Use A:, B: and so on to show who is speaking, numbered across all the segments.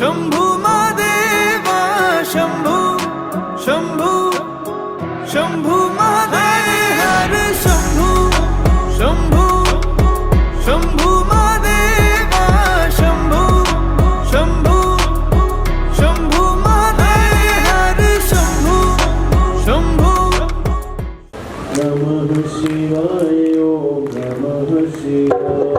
A: शंभु महादेवा शंभु शंभु शंभु महादेव हर शंभु शंभु शंभु महादेवा शंभु शंभु शंभु महादेव हर शंभु शंभु।
B: नमः शिवाय ओम नमः शिवाय।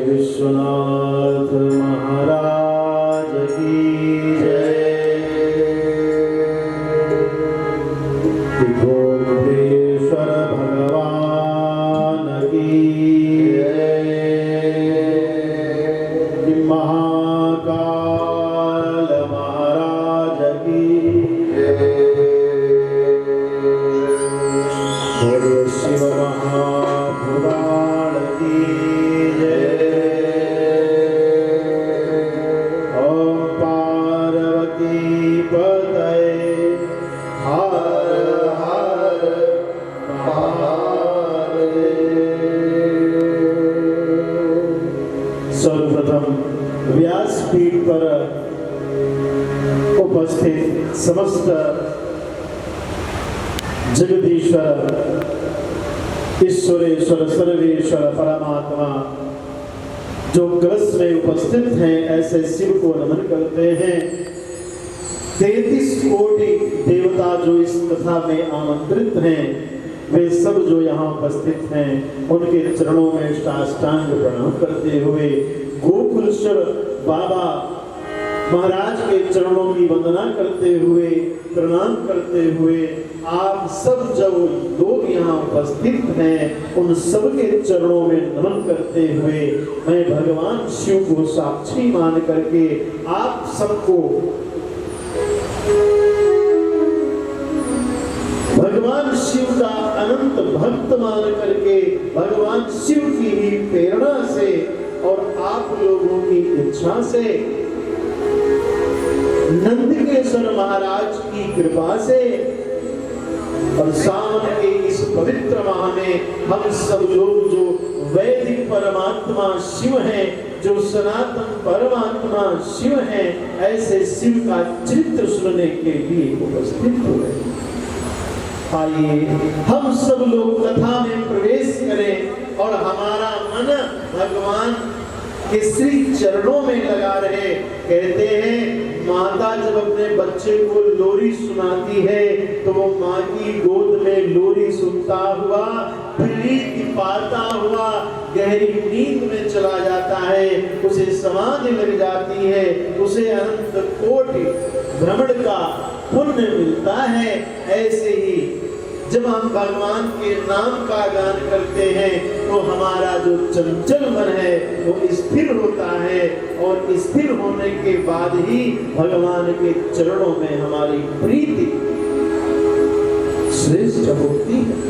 B: विश्वनाथ महाराज की जय। गोपेश्वर भगवान की जय। महाकाल महाराज की जय। शिव महापुराण की व्यासपीठ पर उपस्थित समस्त जगदीश्वर ईश्वरेश्वर सर्वेश्वर परमात्मा जो कलश में उपस्थित हैं ऐसे शिव को नमन करते हैं। 33 कोटि देवता जो इस कथा में आमंत्रित हैं वे सब जो यहाँ उपस्थित हैं उनके चरणों में साष्टांग प्रणाम करते हुए गोकुलेश्वर बाबा महाराज के चरणों की वंदना करते हुए प्रणाम करते हुए आप सब जो लोग यहाँ उपस्थित हैं उन सब के चरणों में नमन करते हुए मैं भगवान शिव को साक्षी मान करके आप सबको भगवान शिव का अनंत भक्त मान करके भगवान शिव की ही प्रेरणा से और आप लोगों की इच्छा से नंदिकेश्वर महाराज की कृपा से और सावन के इस पवित्र माह में हम सब लोग जो वैदिक परमात्मा शिव हैं जो सनातन परमात्मा शिव हैं ऐसे शिव का चरित्र सुनने के लिए उपस्थित हुए। आइए हम सब लोग कथा में प्रवेश करें और हमारा मन भगवान के श्री चरणों में लगा रहे। कहते हैं माता जब अपने बच्चे को लोरी सुनाती है तो वो माँ की गोद में लोरी सुनता हुआ प्रीति पाता हुआ गहरी नींद में चला जाता है, उसे समाधि लग जाती है, उसे अनंत कोटि भ्रमण का पुण्य मिलता है। ऐसे ही जब हम भगवान के नाम का गान करते हैं तो हमारा जो चंचल मन है वो स्थिर होता है, और स्थिर होने के बाद ही भगवान के चरणों में हमारी प्रीति श्रेष्ठ होती है।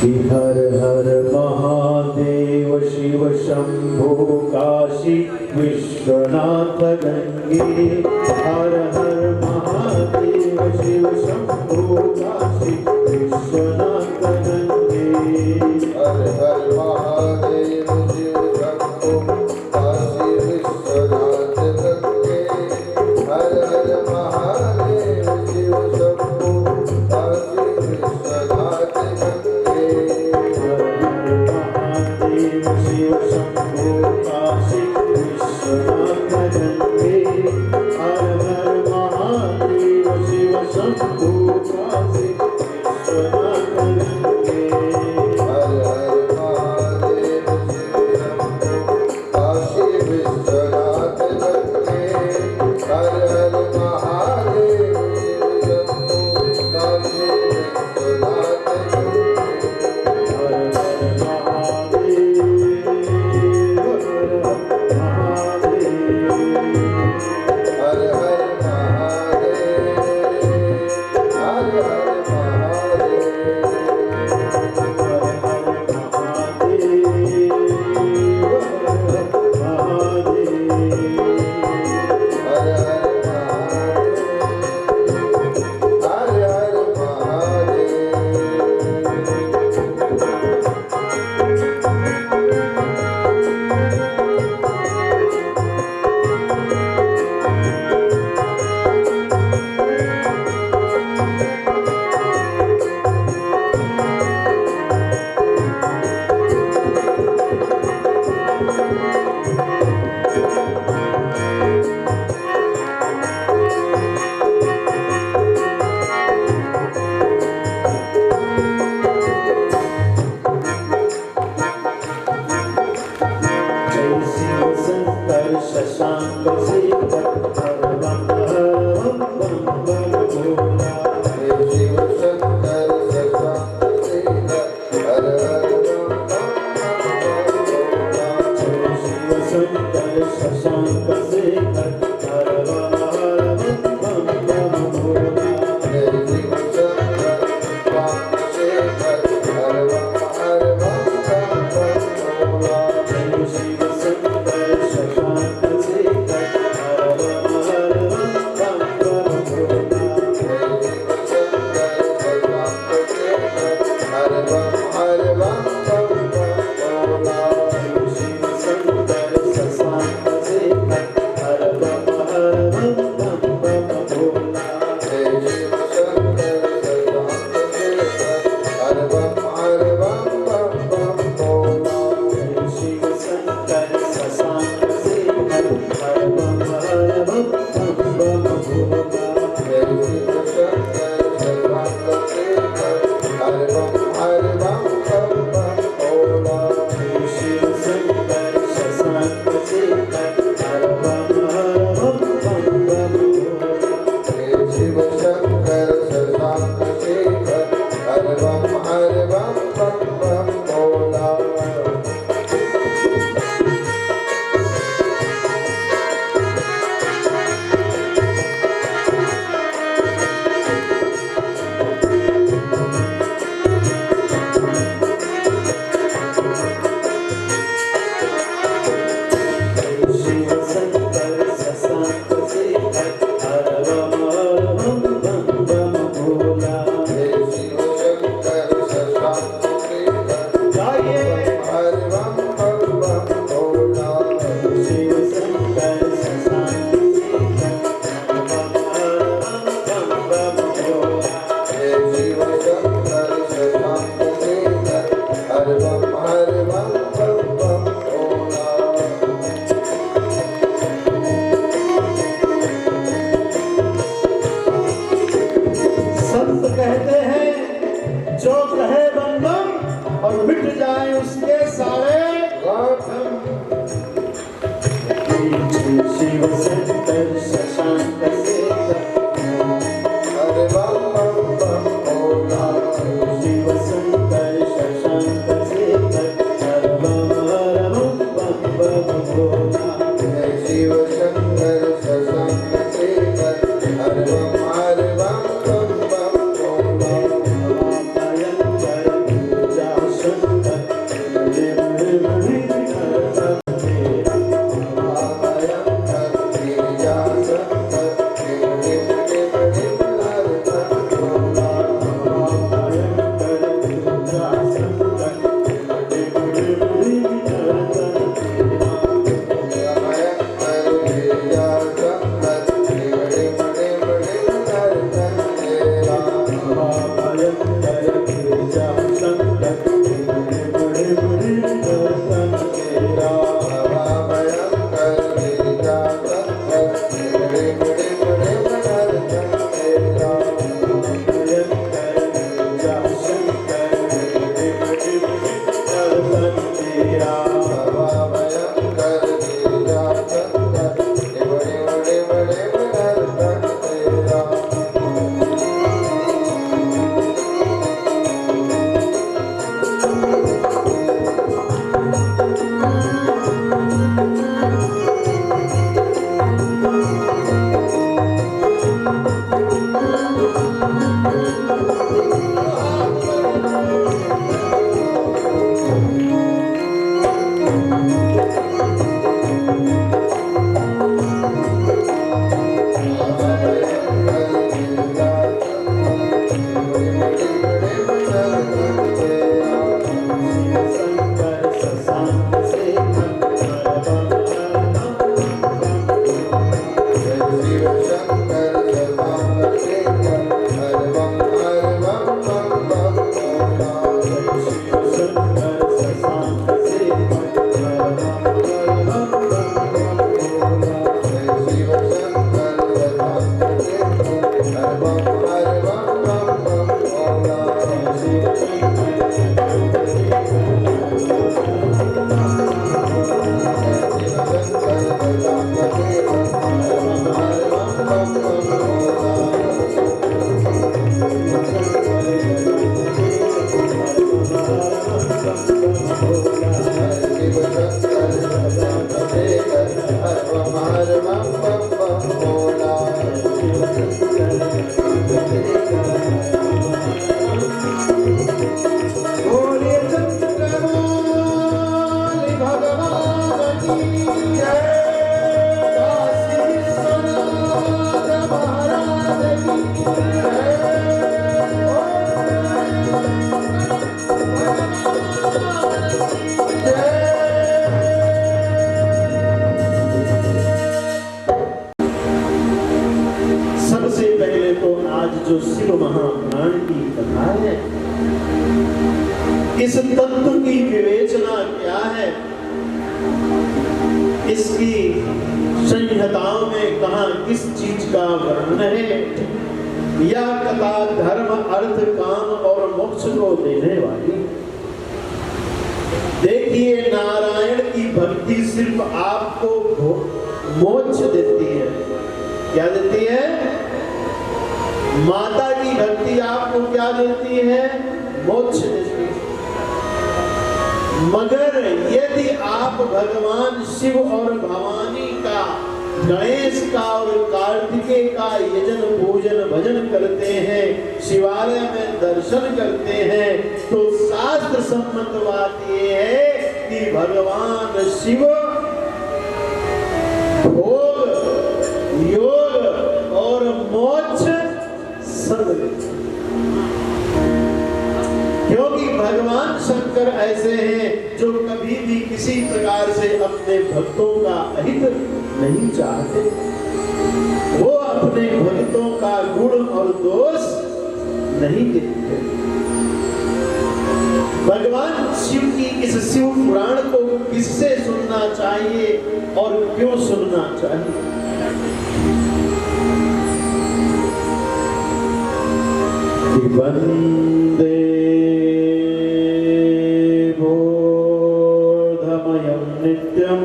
B: कि हर हर महादेव शिव शंभो काशी विश्वनाथ गंगे। हर हर महादेव शिव शंभो काशी विश्वनाथ गंगे।
C: हर हर महादेव शिव शंभो काशी विश्वनाथ गंगे। हर हर महादेव शिव शंभो काशी विश्वनाथ गंगे।
B: शिव शंभो काशी विश्वनाथ गंगे। हर हर महादेव शिव शंभो काशी विश्वनाथ गंगे।
C: हर हर महादेव शिव शंभो काशी विश्वनाथ गंगे। हर हर महादेव शिव शंभो काशी विश्वनाथ
B: शंकर संहिताओं में कहाँ किस चीज का वर्णन है। यह कथा धर्म अर्थ काम और मोक्ष को देने वाली। देखिए, नारायण की भक्ति सिर्फ आपको मोक्ष देती है। क्या देती है? माता की भक्ति आपको क्या देती है? मोक्ष देती है। मगर यदि आप भगवान शिव और भवानी का, गणेश का और कार्तिकेय का यजन पूजन भजन करते हैं, शिवालय में दर्शन करते हैं, तो शास्त्र सम्मत बात ये है कि भगवान शिव भोग, योग और मोक्ष सब देते हैं। क्योंकि भगवान शंकर ऐसे हैं जो कभी भी किसी प्रकार से अपने भक्तों का अहित नहीं चाहते। वो अपने भक्तों का गुण और दोष नहीं देखते। भगवान शिव की इस शिव पुराण को किससे सुनना चाहिए और क्यों सुनना चाहिए? वंदे बोधमयं नित्यं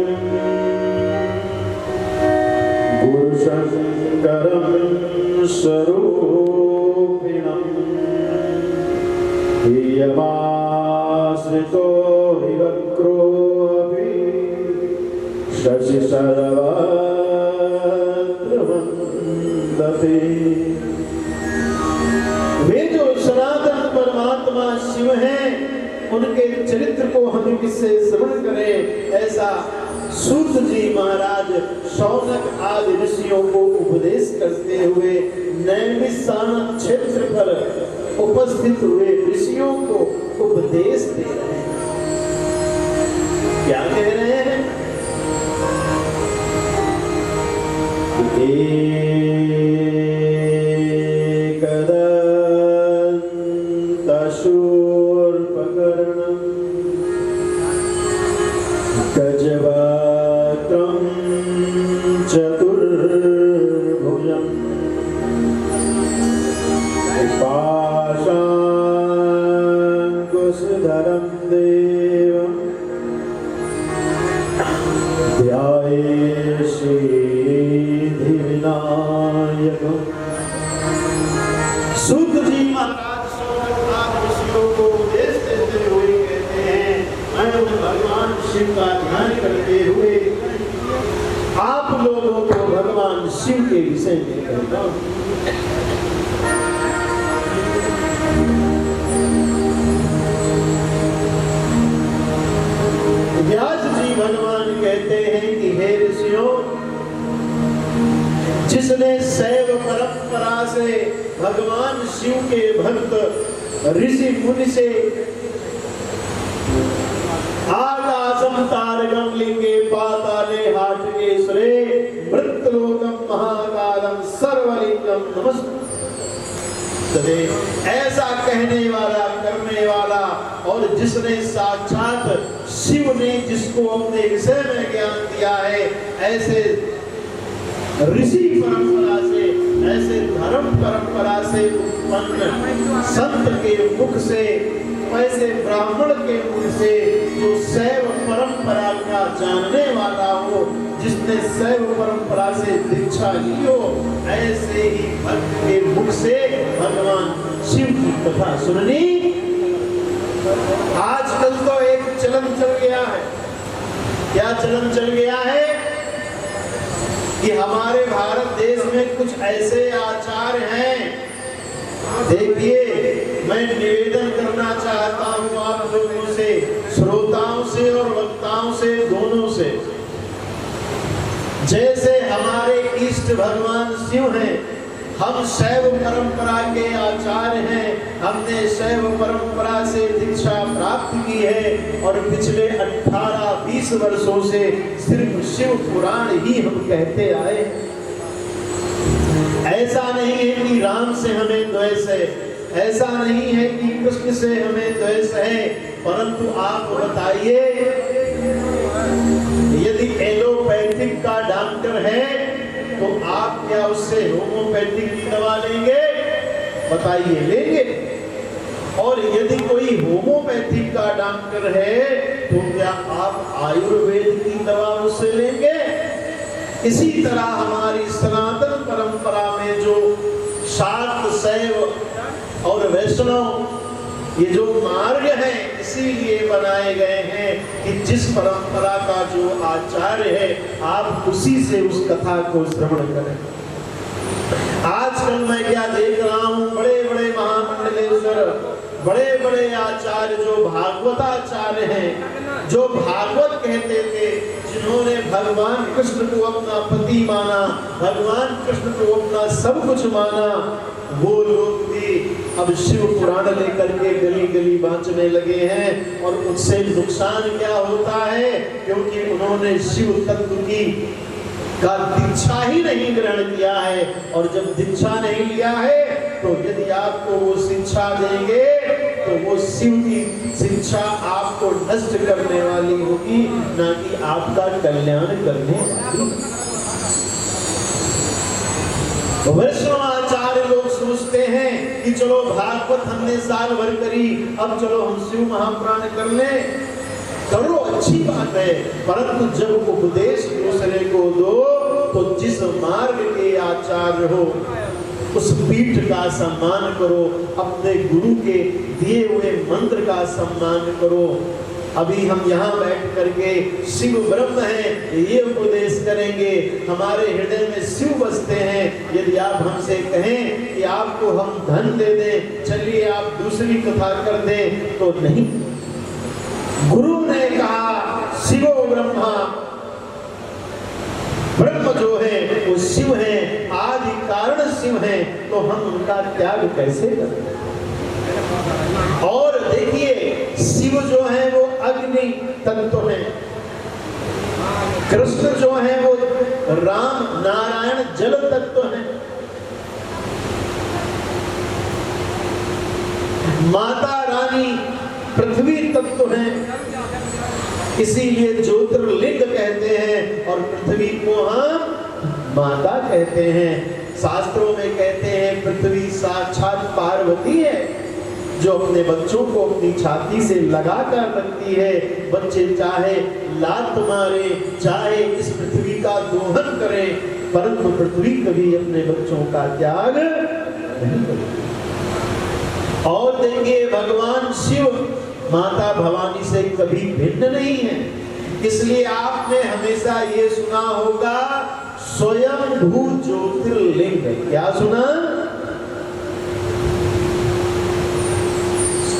B: गुरुशंकरं स्वरूपिणं यमाश्रितो विवक्रोऽपि शशिशरवन्द्रवन्दते। वे जो सनातन परमात्मा शिव हैं, उनके चरित्र को हम किससे श्रवण करें? ऐसा सूत जी महाराज शौनक आदि ऋषियों को उपदेश करते हुए नैमिषारण्य क्षेत्र पर उपस्थित हुए ऋषियों को उपदेश दे रहे हैं। क्या कह रहे हैं? शूर्पकर्णं गजवक्त्रं चतुर्भुजं पाशाङ्कुशधरं देवं ध्याये श्रीधिविनायकम्। सूत जी महाराज को उपदेश देते हुए कहते हैं, मैं भगवान शिव का ध्यान करते हुए आप लोगों को भगवान शिव के विषय में कहता हूं। व्यास जी भगवान कहते हैं कि हे ऋषियों, जिसने शैव परंपरा से भगवान शिव के भक्त ऋषि मुनि से आकाशम तारकम लिंगे पाताले हाटके सुरे मृतलोकम महाकालम सर्वलिंगम नमस्ते। ऐसा कहने वाला, करने वाला, और जिसने साक्षात शिव ने जिसको अपने विषय में ज्ञान दिया है, ऐसे ऋषि परंपरा से, ऐसे धर्म परंपरा से उत्पन्न संत के मुख से, ऐसे ब्राह्मण के मुख से, जो शैव परंपरा का जानने वाला हो, जिसने शैव परंपरा से दीक्षा ली हो, ऐसे ही भक्त के मुख से भगवान शिव की कथा सुननी। आजकल तो एक चलन चल गया है। क्या चलन चल गया है? कि हमारे भारत देश में कुछ ऐसे आचार्य हैं। देखिए, मैं निवेदन करना चाहता हूं आप लोगों से, श्रोताओं से और वक्ताओं से, दोनों से। जैसे हमारे इष्ट भगवान शिव हैं, हम शैव परंपरा के आचार्य हैं, हमने शैव परंपरा से दीक्षा प्राप्त की है और पिछले 18-20 वर्षों से सिर्फ शिव पुराण ही हम कहते आए। ऐसा नहीं है कि राम से हमें द्वेष है, ऐसा नहीं है कि कृष्ण से हमें द्वेष है, परंतु आप बताइए, यदि एलोपैथिक का डॉक्टर है तो आप क्या उससे होम्योपैथिक की दवा लेंगे? बताइए, लेंगे? और यदि कोई होम्योपैथिक का डॉक्टर है तो क्या आप आयुर्वेद की दवा उससे लेंगे? इसी तरह हमारी सनातन परंपरा में जो शाक्त, शैव और वैष्णव ये जो मार्ग हैं इसीलिए बनाए गए हैं कि जिस परंपरा का जो आचार्य है आप उसी से उस कथा को श्रवण करें। आजकल मैं क्या देख रहा हूँ, बड़े बड़े महामंडलेश्वर, बड़े बड़े आचार्य जो भागवताचार्य हैं, जो भागवत कहते थे, जिन्होंने भगवान कृष्ण को अपना पति माना, भगवान कृष्ण को अपना सब कुछ माना, वो लोग भी अब शिव पुराण लेकर के गली गली बांटने लगे हैं। और उससे नुकसान क्या होता है? क्योंकि उन्होंने शिव तत्व की का दीक्षा ही नहीं ग्रहण किया है। और जब दीक्षा नहीं लिया है तो यदि आपको वो शिक्षा देंगे तो वो शिव की शिक्षा आपको नष्ट करने वाली होगी, ना कि आपका कल्याण करने वाली। वैष्णवाचार्य लोग सोचते हैं कि चलो भागवत हमने साल भर करी, अब चलो हम शिव महापुराण कर लें। करो, अच्छी बात है, परंतु जब उपदेश दूसरे को दो तो जिस मार्ग के आचार्य हो उस पीठ का सम्मान करो, अपने गुरु के दिए हुए मंत्र का सम्मान करो। अभी हम यहाँ बैठ करके शिव ब्रह्म है ये उपदेश करेंगे, हमारे हृदय में शिव बसते हैं। यदि आप हमसे कहें कि आपको हम धन दे दें, चलिए आप दूसरी कथा कर दें, तो नहीं। गुरु ने कहा शिवो ब्रह्मा, ब्रह्म जो है वो शिव है, आदि कारण शिव है, तो हम उनका त्याग कैसे करें? और देखिए, शिव जो है वो अग्नि तत्व है, कृष्ण जो है वो राम नारायण जल तत्व है, माता रानी पृथ्वी तत्व है। इसीलिए ज्योतिर्लिंग कहते हैं और पृथ्वी को हम माता कहते हैं। शास्त्रों में कहते हैं पृथ्वी साक्षात पार्वती है, जो अपने बच्चों को अपनी छाती से लगा कर रखती है। बच्चे चाहे लात मारे, चाहे इस पृथ्वी का दोहन करें, परंतु पृथ्वी कभी अपने बच्चों का त्याग नहीं करती। और देखिए, भगवान शिव माता भवानी से कभी भिन्न नहीं है। इसलिए आपने हमेशा ये सुना होगा स्वयं भू ज्योतिर्लिंग। क्या सुना?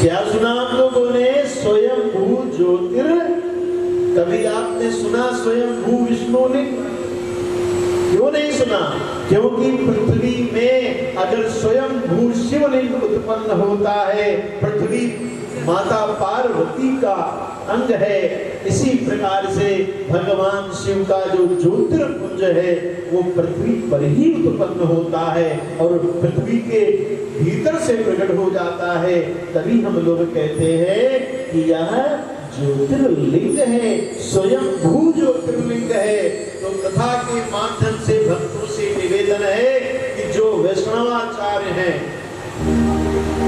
B: क्या सुना आप लोगों ने? स्वयं भू ज्योतिर। कभी आपने सुना स्वयं भू विष्णुलिंग? क्यों नहीं सुना? क्योंकि पृथ्वी में अगर स्वयं भू शिवलिंग उत्पन्न होता है, पृथ्वी माता पार्वती का अंग है। इसी प्रकार से भगवान शिव का जो ज्योतिर्पुंज है वो पृथ्वी पर ही उत्पन्न होता है और पृथ्वी के भीतर से प्रकट हो जाता है। तभी हम लोग कहते हैं कि यह ज्योतिर्लिंग है, स्वयं भू ज्योतिर्लिंग है। तो कथा के माध्यम से भक्तों से निवेदन है कि जो वैष्णवाचार्य हैं,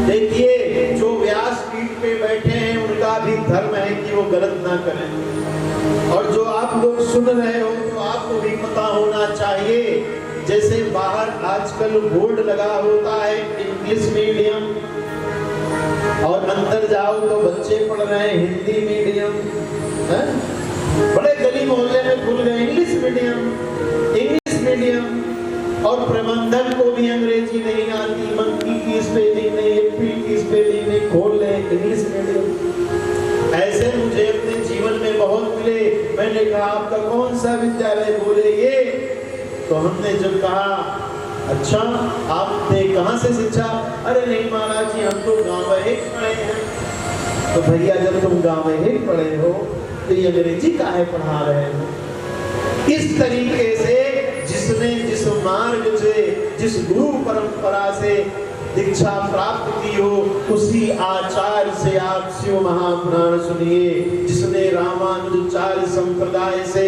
B: देखिए, जो व्यास पीठ पे बैठे हैं उनका भी धर्म है कि वो गलत ना करें। और जो आप लोग सुन रहे हो तो आपको भी पता होना चाहिए, जैसे बाहर आजकल बोर्ड लगा होता है इंग्लिश मीडियम, और अंदर जाओ तो बच्चे पढ़ रहे हैं हिंदी मीडियम, बड़े गली मोहल्ले में खुल गए इंग्लिश मीडियम। और प्रबंधक को भी अंग्रेजी नहीं आती, मंकी की स्पेलिंग नहीं, एप्पल की स्पेलिंग नहीं, खोल ले इंग्लिश मीडियम। ऐसे मुझे अपने जीवन में बहुत मिले। मैंने कहा आपका कौन सा विद्यालय? बोले ये। तो हमने जब कहा अच्छा आपने कहाँ से शिक्षा? अरे नहीं महाराज जी, हम तो गाँव में ही पढ़े हैं। तो भैया जब तुम गाँव में ही पढ़े हो तो ये अंग्रेजी काहे पढ़ा रहे हो? इस तरीके से जिसने जिस मार्ग से, जिस गुरु परंपरा से दीक्षा प्राप्त की हो, उसी आचार्य से आप शिव महापुराण सुनिए। जिसने रामानुजाचार्य संप्रदाय से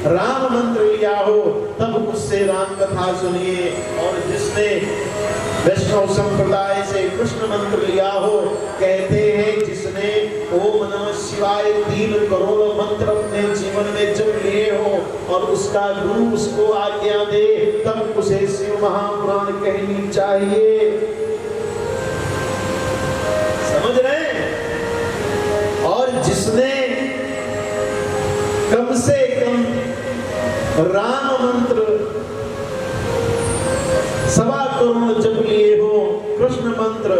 B: राम मंत्र लिया हो तब उससे राम कथा सुनिए, और जिसने वैष्णव संप्रदाय से कृष्ण मंत्र लिया हो, कहते हैं जिसने ओम नमः शिवाय 3 करोड़ मंत्र अपने जीवन में जप लिए हो और उसका गुरु उसको आज्ञा दे, तब उसे शिव महापुराण कहनी चाहिए। समझ रहे हैं? और जिसने कम से कम राम मंत्र 1.25 करोड़ जप लिए हो, कृष्ण मंत्र,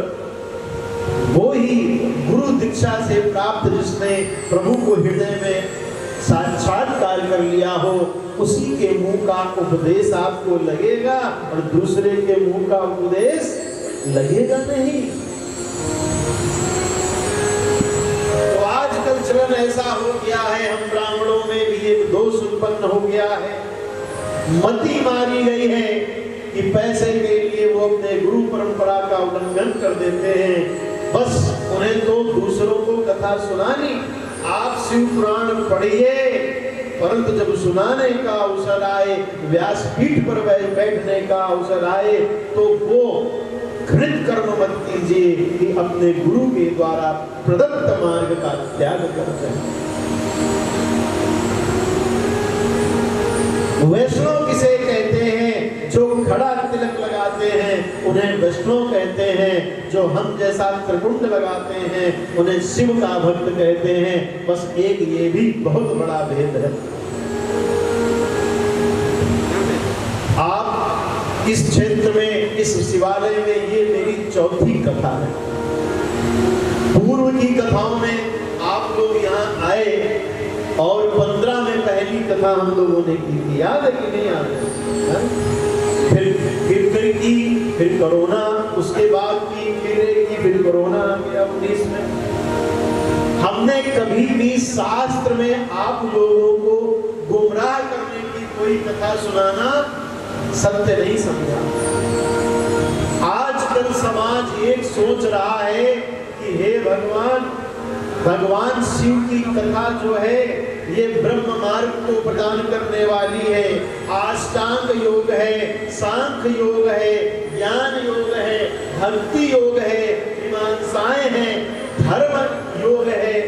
B: वो ही गुरु दीक्षा से प्राप्त, जिसने प्रभु को हृदय में साक्षात्कार कर लिया हो, उसी के मुंह का उपदेश आपको लगेगा और दूसरे के मुंह का उपदेश लगेगा नहीं। तो आजकल चलन ऐसा हो गया है, हम ब्राह्मणों में भी एक दोष उत्पन्न हो गया है, मति मारी गई है कि पैसे के लिए वो अपने गुरु परंपरा का उल्लंघन कर देते हैं। बस उन्हें तो दूसरों को कथा सुनानी, आप शिव पुराण पढ़िए, परंतु जब सुनाने का अवसर आए, व्यासपीठ पर बैठने का अवसर आए, तो वो घृणित कर्म मत कीजिए कि अपने गुरु के द्वारा प्रदत्त मार्ग का त्याग करते हैं। वैष्णव किसे कहते हैं? जो खड़ा तिलक लगाते हैं उन्हें वैष्णव कहते हैं, जो हम जैसा त्रिकुंड लगाते हैं उन्हें शिव का भक्त कहते हैं। बस एक ये भी बहुत बड़ा भेद है। आप इस क्षेत्र में, इस शिवालय में, ये मेरी 4थी कथा है। पूर्व की कथाओं में आप लोग यहाँ आए और 15 में पहली कथा हम लोगों ने की थी, याद है कि नहीं याद है? फिर की, फिर कोरोना, उसके बाद की, फिर कोरोना आ गया 19 में। हमने कभी भी शास्त्र में आप लोगों को गुमराह करने की कोई कथा सुनाना सत्य नहीं समझा। आजकल समाज एक सोच रहा है कि हे भगवान, भगवान शिव की कथा जो है ये ब्रह्म मार्ग को प्रदान करने वाली है। अष्टांग योग है, सांख्य योग है, ज्ञान योग है, भक्ति योग है, मीमांसाएं हैं, धर्म योग है।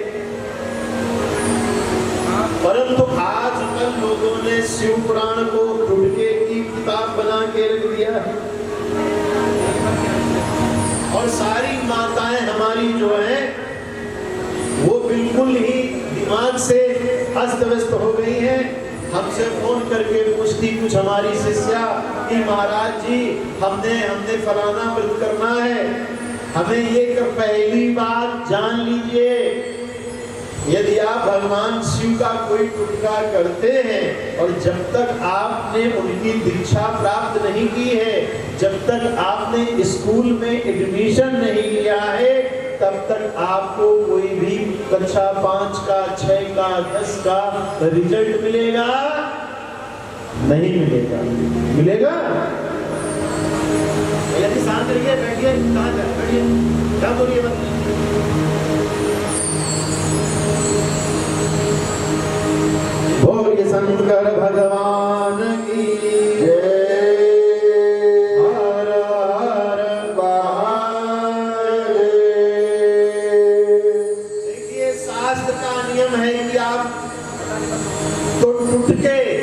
B: परंतु आजकल लोगों ने शिव पुराण को टुटके की किताब बना के रख दिया है और सारी माताएं हमारी जो है वो बिल्कुल ही दिमाग से अस्त व्यस्त हो गई है। हमसे फोन करके पूछती कुछ हमारी शिष्या कि महाराज जी हमने फलाना व्रत करना है, हमें ये कर पहली बात जान लीजिए, यदि आप भगवान शिव का कोई टुटका करते हैं और जब तक आपने उनकी दीक्षा प्राप्त नहीं की है, जब तक आपने स्कूल में एडमिशन नहीं लिया है, तब तक आपको कोई भी कक्षा 5 का, 6 का, 10 का रिजल्ट मिलेगा नहीं मिलेगा? मिलेगा? शांत रहिए, बैठिए, बैठिए, क्या बोलिए मत। बोलिए शंकर भगवान की जय।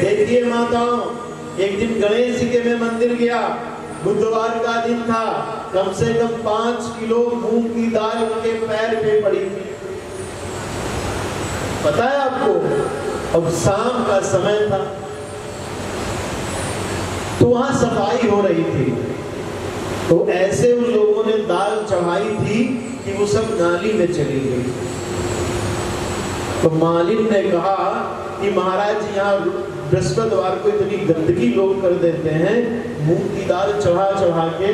B: देखिए माताओं, एक दिन गणेश जी के मैं मंदिर गया, बुधवार का दिन था, कम से कम 5 किलो मूंग की दाल उनके पैर पे पड़ी थी, पता है आपको? अब शाम का समय था तो वहां सफाई हो रही थी, तो ऐसे उन लोगों ने दाल चढ़ाई थी कि वो सब नाली में चली गई। तो मालिन ने कहा कि महाराज यहाँ बृहस्पतिवार को इतनी गंदगी लोग कर देते हैं, मूंग की दाल चढ़ा के।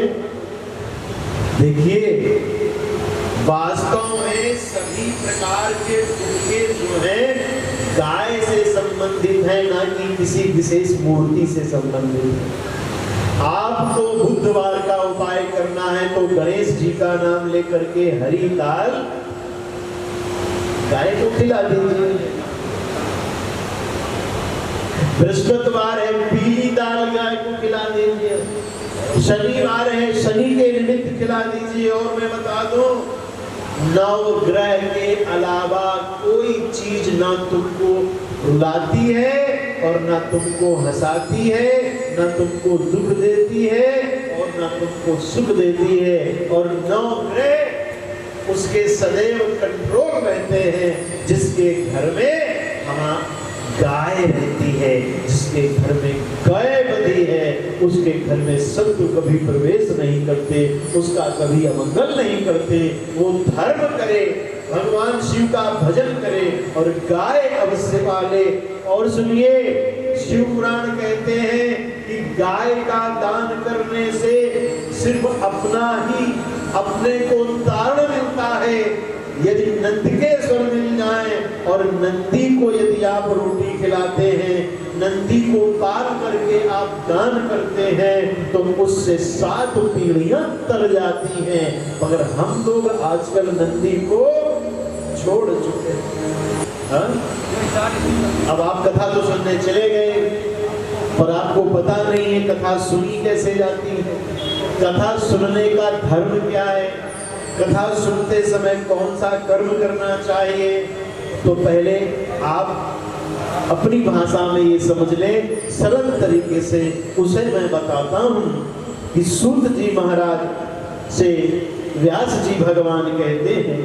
B: देखिए, वास्तव में सभी प्रकार के टुटके जो है गाय से संबंधित है, ना कि किसी विशेष मूर्ति से संबंधित है। आपको बुधवार का उपाय करना है तो गणेश जी का नाम लेकर के हरी दाल गाय को खिला दीजिए। बृहस्पतिवार है, पीली दाल गाय को खिला दीजिए। शनिवार है, शनि के निमित्त खिला दीजिए। और मैं बता दूं, नवग्रह के अलावा कोई चीज ना तुमको रुलाती है और ना तुमको हंसाती है, ना तुमको दुख देती है और ना तुमको सुख देती है। और नवग्रह उसके सदैव कंट्रोल रहते हैं। जिसके घर में हम गाय रहती है, जिसके घर में गाय बंधी है, उसके घर में शत्रु कभी प्रवेश नहीं करते, उसका कभी अमंगल नहीं करते। वो धर्म करे, भगवान शिव का भजन करे और गाय अवश्य पाले। और सुनिए, शिव पुराण कहते हैं कि गाय का दान करने से सिर्फ अपने को तारण मिलता है। यदि नंदिकेश्वर मिल जाए और नंदी को यदि आप रोटी खिलाते हैं, नंदी को पाल करके आप दान करते हैं, तो उससे 7 पीढ़ियां तर जाती हैं। मगर हम लोग आजकल नंदी को छोड़ चुके हैं। अब आप कथा तो सुनने चले गए, पर आपको पता नहीं है कथा सुनी कैसे जाती है, कथा सुनने का धर्म क्या है, कथा सुनते समय कौन सा कर्म करना चाहिए। तो पहले आप अपनी भाषा में ये समझ लें, सरल तरीके से उसे मैं बताता हूं कि सूत जी महाराज से व्यास जी भगवान कहते हैं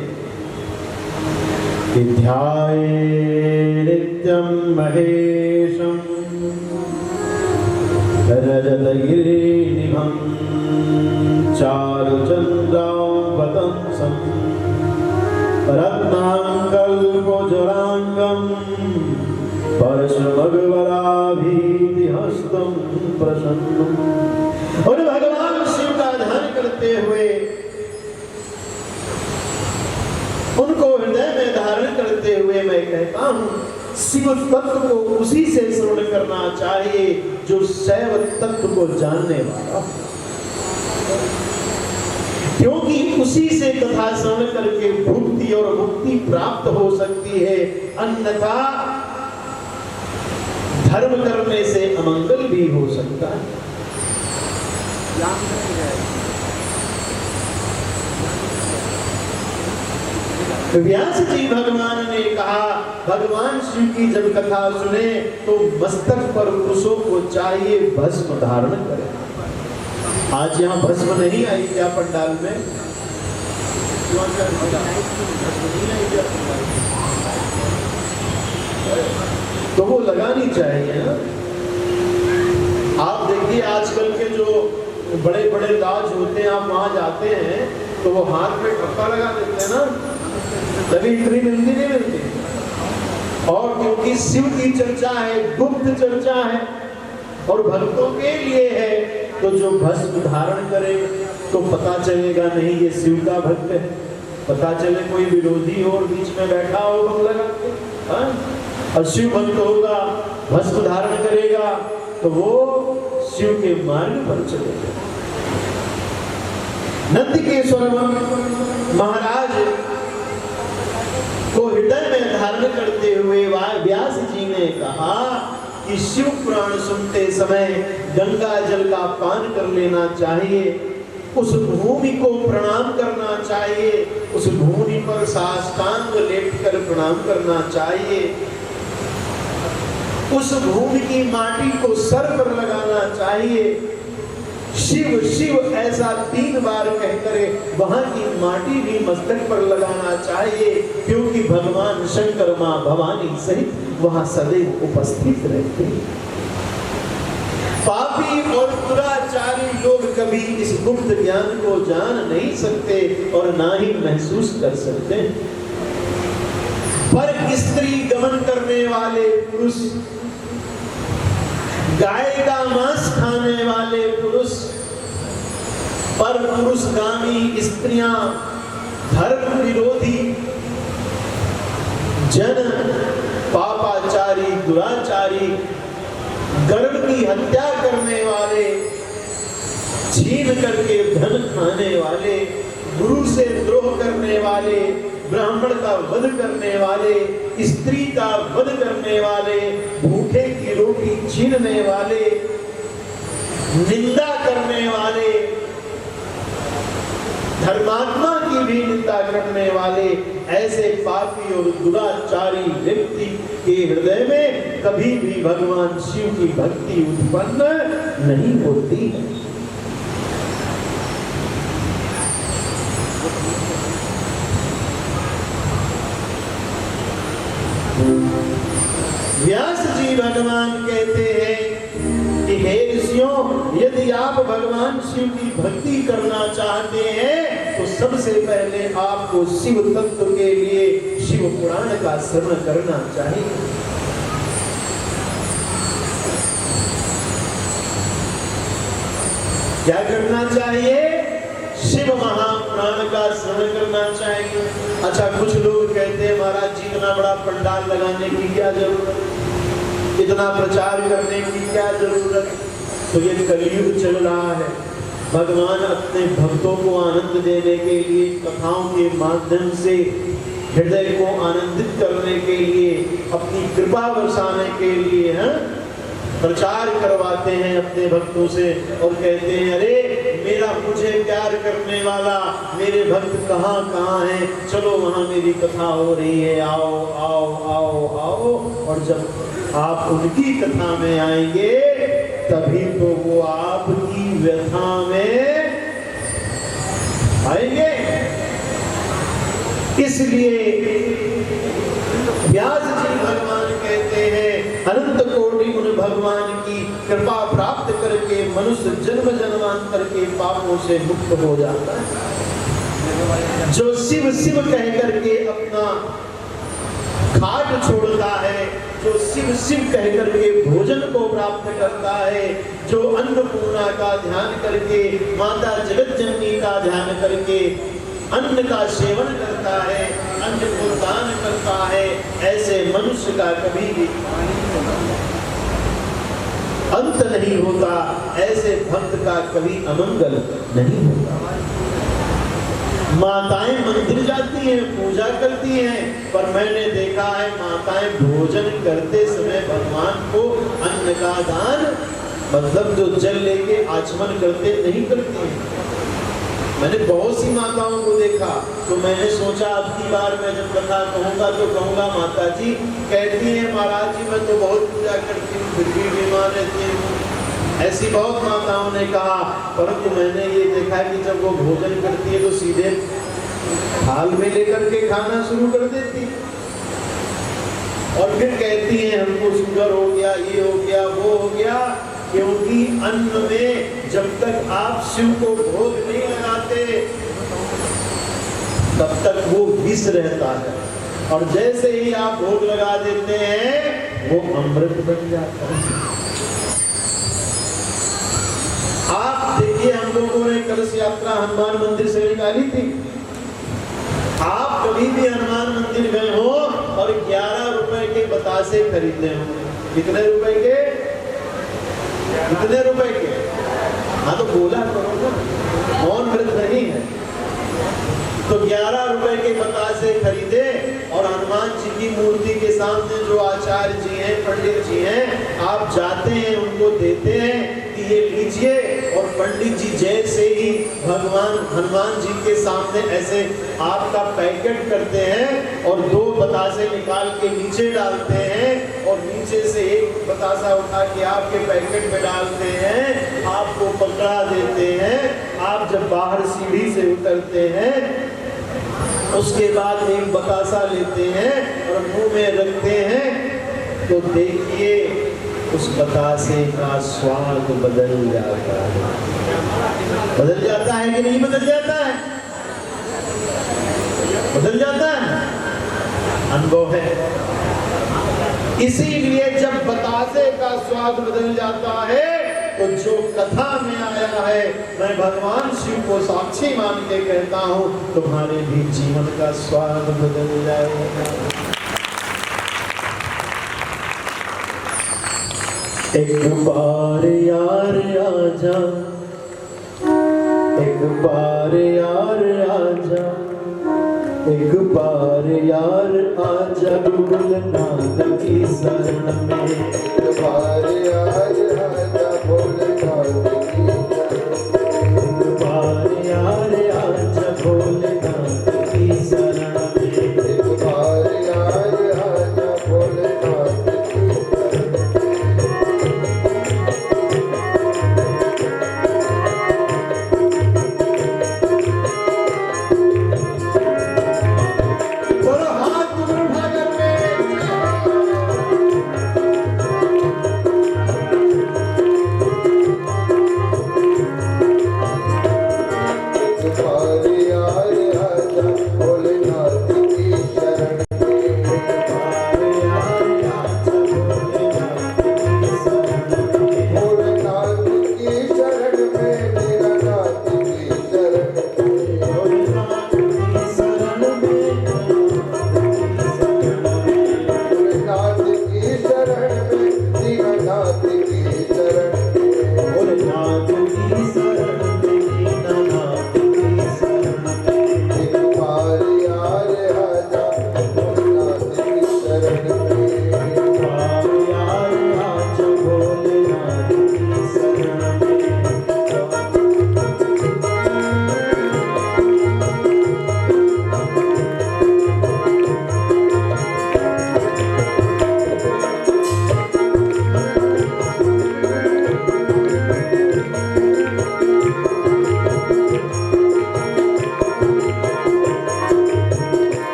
B: कि ध्याये नित्यं महेशं रजतगिरिनिभं चारुचन्द्रां वतंसं रत्नांगल्पजुरांगं परशुमगवराभीतिहस्तं प्रसन्नं। और भगवान शिव का ध्यान करते हुए, उनको हृदय में धारण करते हुए मैं कहता हूं, शिव तत्व को उसी से श्रवण करना चाहिए जो शैव तत्व को जानने वाला, क्योंकि उसी से कथा श्रवण करके भुक्ति और मुक्ति प्राप्त हो सकती है। अन्यथा धर्म करने से अमंगल भी हो सकता है। व्यास जी भगवान ने कहा, भगवान शिव की जब कथा सुने तो मस्तक पर पुरुषों को चाहिए भस्म धारण करें। आज यहाँ भस्म नहीं आई क्या पंडाल में? तो वो लगानी चाहिए ना। आप देखिए आजकल के जो बड़े बड़े राज होते हैं, आप वहां जाते हैं तो वो हाथ में ठप्पा लगा देते हैं ना, तभी इतनी मिलती नहीं मिलती। और क्योंकि शिव की चर्चा है, गुप्त चर्चा है और भक्तों के लिए है, तो जो भस्म धारण करे तो पता चलेगा नहीं ये शिव का भक्त है। पता चले कोई विरोधी और बीच में बैठा हो लगा के, और शिव भक्त होगा, भस्म धारण करेगा तो वो शिव के मार्ग पर चलेगा। नंदिकेश्वर महाराज को हृदय में धारण करते हुए व्यास जी ने कहा कि शिव पुराण सुनते समय गंगा जल का पान कर लेना चाहिए, उस भूमि को प्रणाम करना चाहिए, उस भूमि पर साष्टांग लेटकर प्रणाम करना चाहिए, उस भूमि की माटी को सर पर लगाना चाहिए। शिव शिव ऐसा 3 बार कहकर वहां की माटी भी मस्तक पर लगाना चाहिए, क्योंकि भगवान शंकर मां भवानी सहित वहां सदैव उपस्थित रहते हैं। पापी और दुराचारी लोग कभी इस गुप्त ज्ञान को जान नहीं सकते और ना ही महसूस कर सकते, पर स्त्री गमन करने वाले पुरुष, गाय का मांस खाने वाले पुरुष, पर पुरुषगामी स्त्रियां, धर्म विरोधी जन, पापाचारी, दुराचारी, गर्भ की हत्या करने वाले, छीन करके धन खाने वाले, गुरु से द्रोह करने वाले, ब्राह्मण का वध करने वाले, स्त्री का वध करने वाले, भूखे की रोटी छीनने वाले, निंदा करने वाले, धर्मात्मा की भी निंदा करने वाले ऐसे पापी और दुराचारी व्यक्ति के हृदय में कभी भी भगवान शिव की भक्ति उत्पन्न नहीं होती। व्यास जी भगवान कहते हैं कि हे ऋषियों, यदि आप भगवान शिव की भक्ति करना चाहते हैं तो सबसे पहले आपको शिव तत्व के लिए शिव पुराण का श्रवण करना चाहिए। क्या करना चाहिए? शिव महापुराण का श्रवण करना चाहिए। अच्छा, कुछ लोग कहते हैं महाराज जी इतना बड़ा पंडाल लगाने की क्या जरूरत, इतना प्रचार करने की क्या जरूरत। तो ये कलयुग चल रहा है, भगवान अपने भक्तों को आनंद देने के लिए कथाओं के माध्यम से हृदय को आनंदित करने के लिए, अपनी कृपा बरसाने के लिए प्रचार करवाते हैं अपने भक्तों से और कहते हैं अरे मेरा मुझे प्यार करने वाला मेरे भक्त कहाँ कहाँ हैं, चलो वहाँ मेरी कथा हो रही है, आओ आओ आओ आओ। और जब आप उनकी कथा में आएंगे तभी तो वो आपकी व्यथा में आएंगे। इसलिए व्यास जी भगवान कहते हैं अनंत कोटि उन भगवान की कृपा प्राप्त करके मनुष्य जन्म जन्मांतर के पापों से मुक्त हो जाता है। जो शिव शिव कह करके अपना खाट छोड़ता है, जो शिव शिव कह करके भोजन को प्राप्त करता है, जो अन्नपूर्णा का ध्यान करके, माता जगत जननी का ध्यान करके अन्न का सेवन करता है, अन्न को दान करता है, ऐसे मनुष्य का कभी भी अंत नहीं होता, ऐसे भक्त का कभी अमंगल नहीं होता। माताएं मंदिर जाती हैं, पूजा करती हैं, पर मैंने देखा है माताएं भोजन करते समय भगवान को अन्न का दान, मतलब जो जल लेके आचमन करते नहीं करती हैं। मैंने बहुत सी माताओं को देखा, तो मैंने सोचा अब की बार मैं जब कथा कहूँगा तो कहूँगा माता जी कहती हैं महाराज जी मैं तो बहुत पूजा करती हूँ फिर भी बीमार रहती हूँ। ऐसी बहुत माताओं ने कहा, परंतु मैंने ये देखा है कि जब वो भोजन करती है तो सीधे थाल में लेकर के खाना शुरू कर देती और फिर कहती है हमको शुगर हो गया, ये हो गया, वो हो गया, क्योंकि अन्न में जब तक आप शिव को भोग नहीं लगाते तब तक वो विष रहता है, और जैसे ही आप भोग लगा देते हैं वो अमृत बन जाता है। आप देखिए हम लोगों ने कलश यात्रा हनुमान मंदिर से निकाली थी। आप कभी भी हनुमान मंदिर गए हो और 11 रुपए के बतासे खरीदे होंगे। कितने रुपए के? कितने रुपए के? हाँ तो बोला करो ना, मौन व्रत नहीं है। तो 11 रुपए के बतासे खरीदे और हनुमान जी की मूर्ति के सामने जो आचार्य जी हैं, पंडित जी हैं, आप जाते हैं उनको देते हैं कि ये लीजिए, और पंडित जी जैसे ही भगवान हनुमान जी के सामने ऐसे आपका पैकेट करते हैं और 2 बतासे निकाल के नीचे डालते हैं और नीचे से एक बतासा उठा के आपके पैकेट में डालते हैं, आपको पकड़ा देते हैं। आप जब बाहर सीढ़ी से उतरते हैं उसके बाद एक बतासा लेते हैं और मुंह में रखते हैं, तो देखिए उस बतासे का स्वाद बदल जाता है। बदल जाता है कि नहीं बदल जाता है? बदल जाता है, अनुभव है। इसीलिए जब बतासे का स्वाद बदल जाता है तो जो कथा में आया है, मैं भगवान शिव को साक्षी मान के कहता हूं तुम्हारे भी जीवन का स्वाद बदल जाएगा। एक बार यार आजा, एक बार यार आजा, एक बार यार आजा, गुरुनाथ की शरण में।
C: एक बार यार भोलेनाथ की शरण में
B: भोलेनाथ की शरण में दीनानाथ की शरण में
C: एक बार यार आजा भोलेनाथ की शरण में
B: बार यार आज भोलेनाथ की शरण में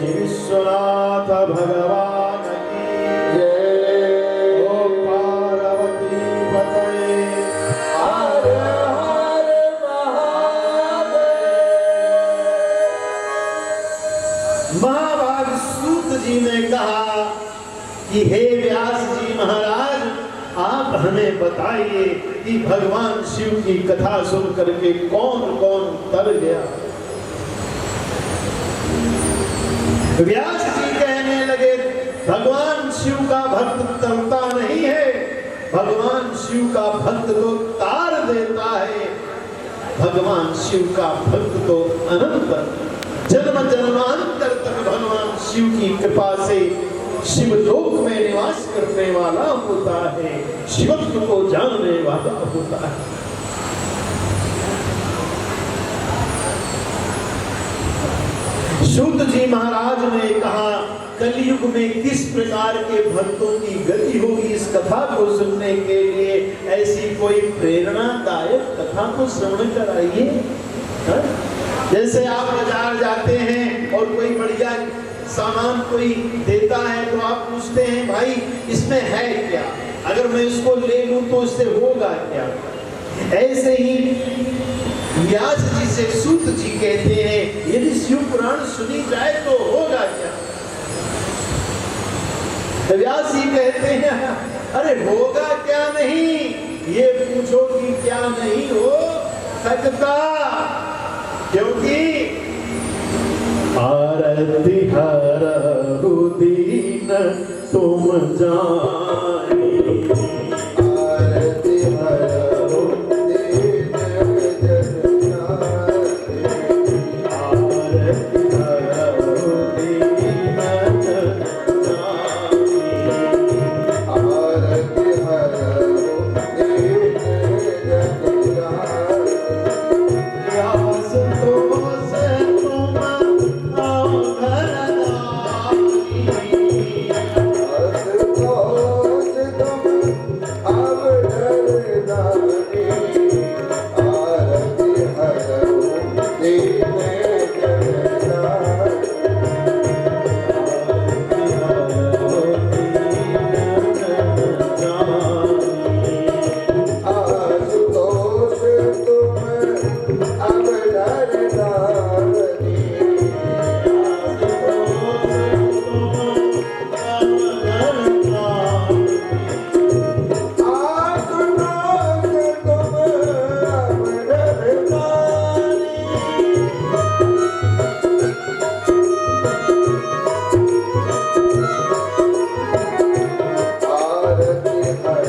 B: विश्वनाथ भगवान कि हे व्यास जी महाराज, आप हमें बताइए कि भगवान शिव की कथा सुन करके कौन कौन तर गया। व्यास जी कहने लगे, भगवान शिव का भक्त तरता नहीं है, भगवान शिव का भक्त तो तार देता है। भगवान शिव का भक्त तो अनंत जन्म जन्मांतर तक भगवान शिव की कृपा से शिवलोक में निवास करने वाला होता है, शिवत्व को जानने वाला होता है। सूत जी महाराज ने कहा, कलयुग में किस प्रकार के भक्तों की गति होगी, इस कथा को सुनने के लिए ऐसी कोई प्रेरणादायक कथा को श्रवण कराइए। जैसे आप बाजार जाते हैं और कोई बढ़िया सामान कोई देता है तो आप पूछते हैं, भाई इसमें है क्या, अगर मैं इसको ले लूं तो इससे होगा क्या। ऐसे ही व्यास जी से सूत जी कहते हैं, यदि शिव पुराण सुनी जाए तो होगा क्या। व्यास जी कहते हैं, अरे होगा क्या नहीं, ये पूछो कि क्या नहीं हो सकता, क्योंकि आरती हरहु दीन तुम जाने,
C: आरती हरहु दीन जन जाने,
B: आरती हरहु दीन जन जाने,
C: आरती हरहु दीन जन जाने।
B: व्यास तो से तुम अवघर दानी,
C: आशुतोष तुम अब डरदानी, आरती हरहु दीन जन जाने। आशुतोष तुम अब डरदानी, आशुतोष तुम अब आरती हरहु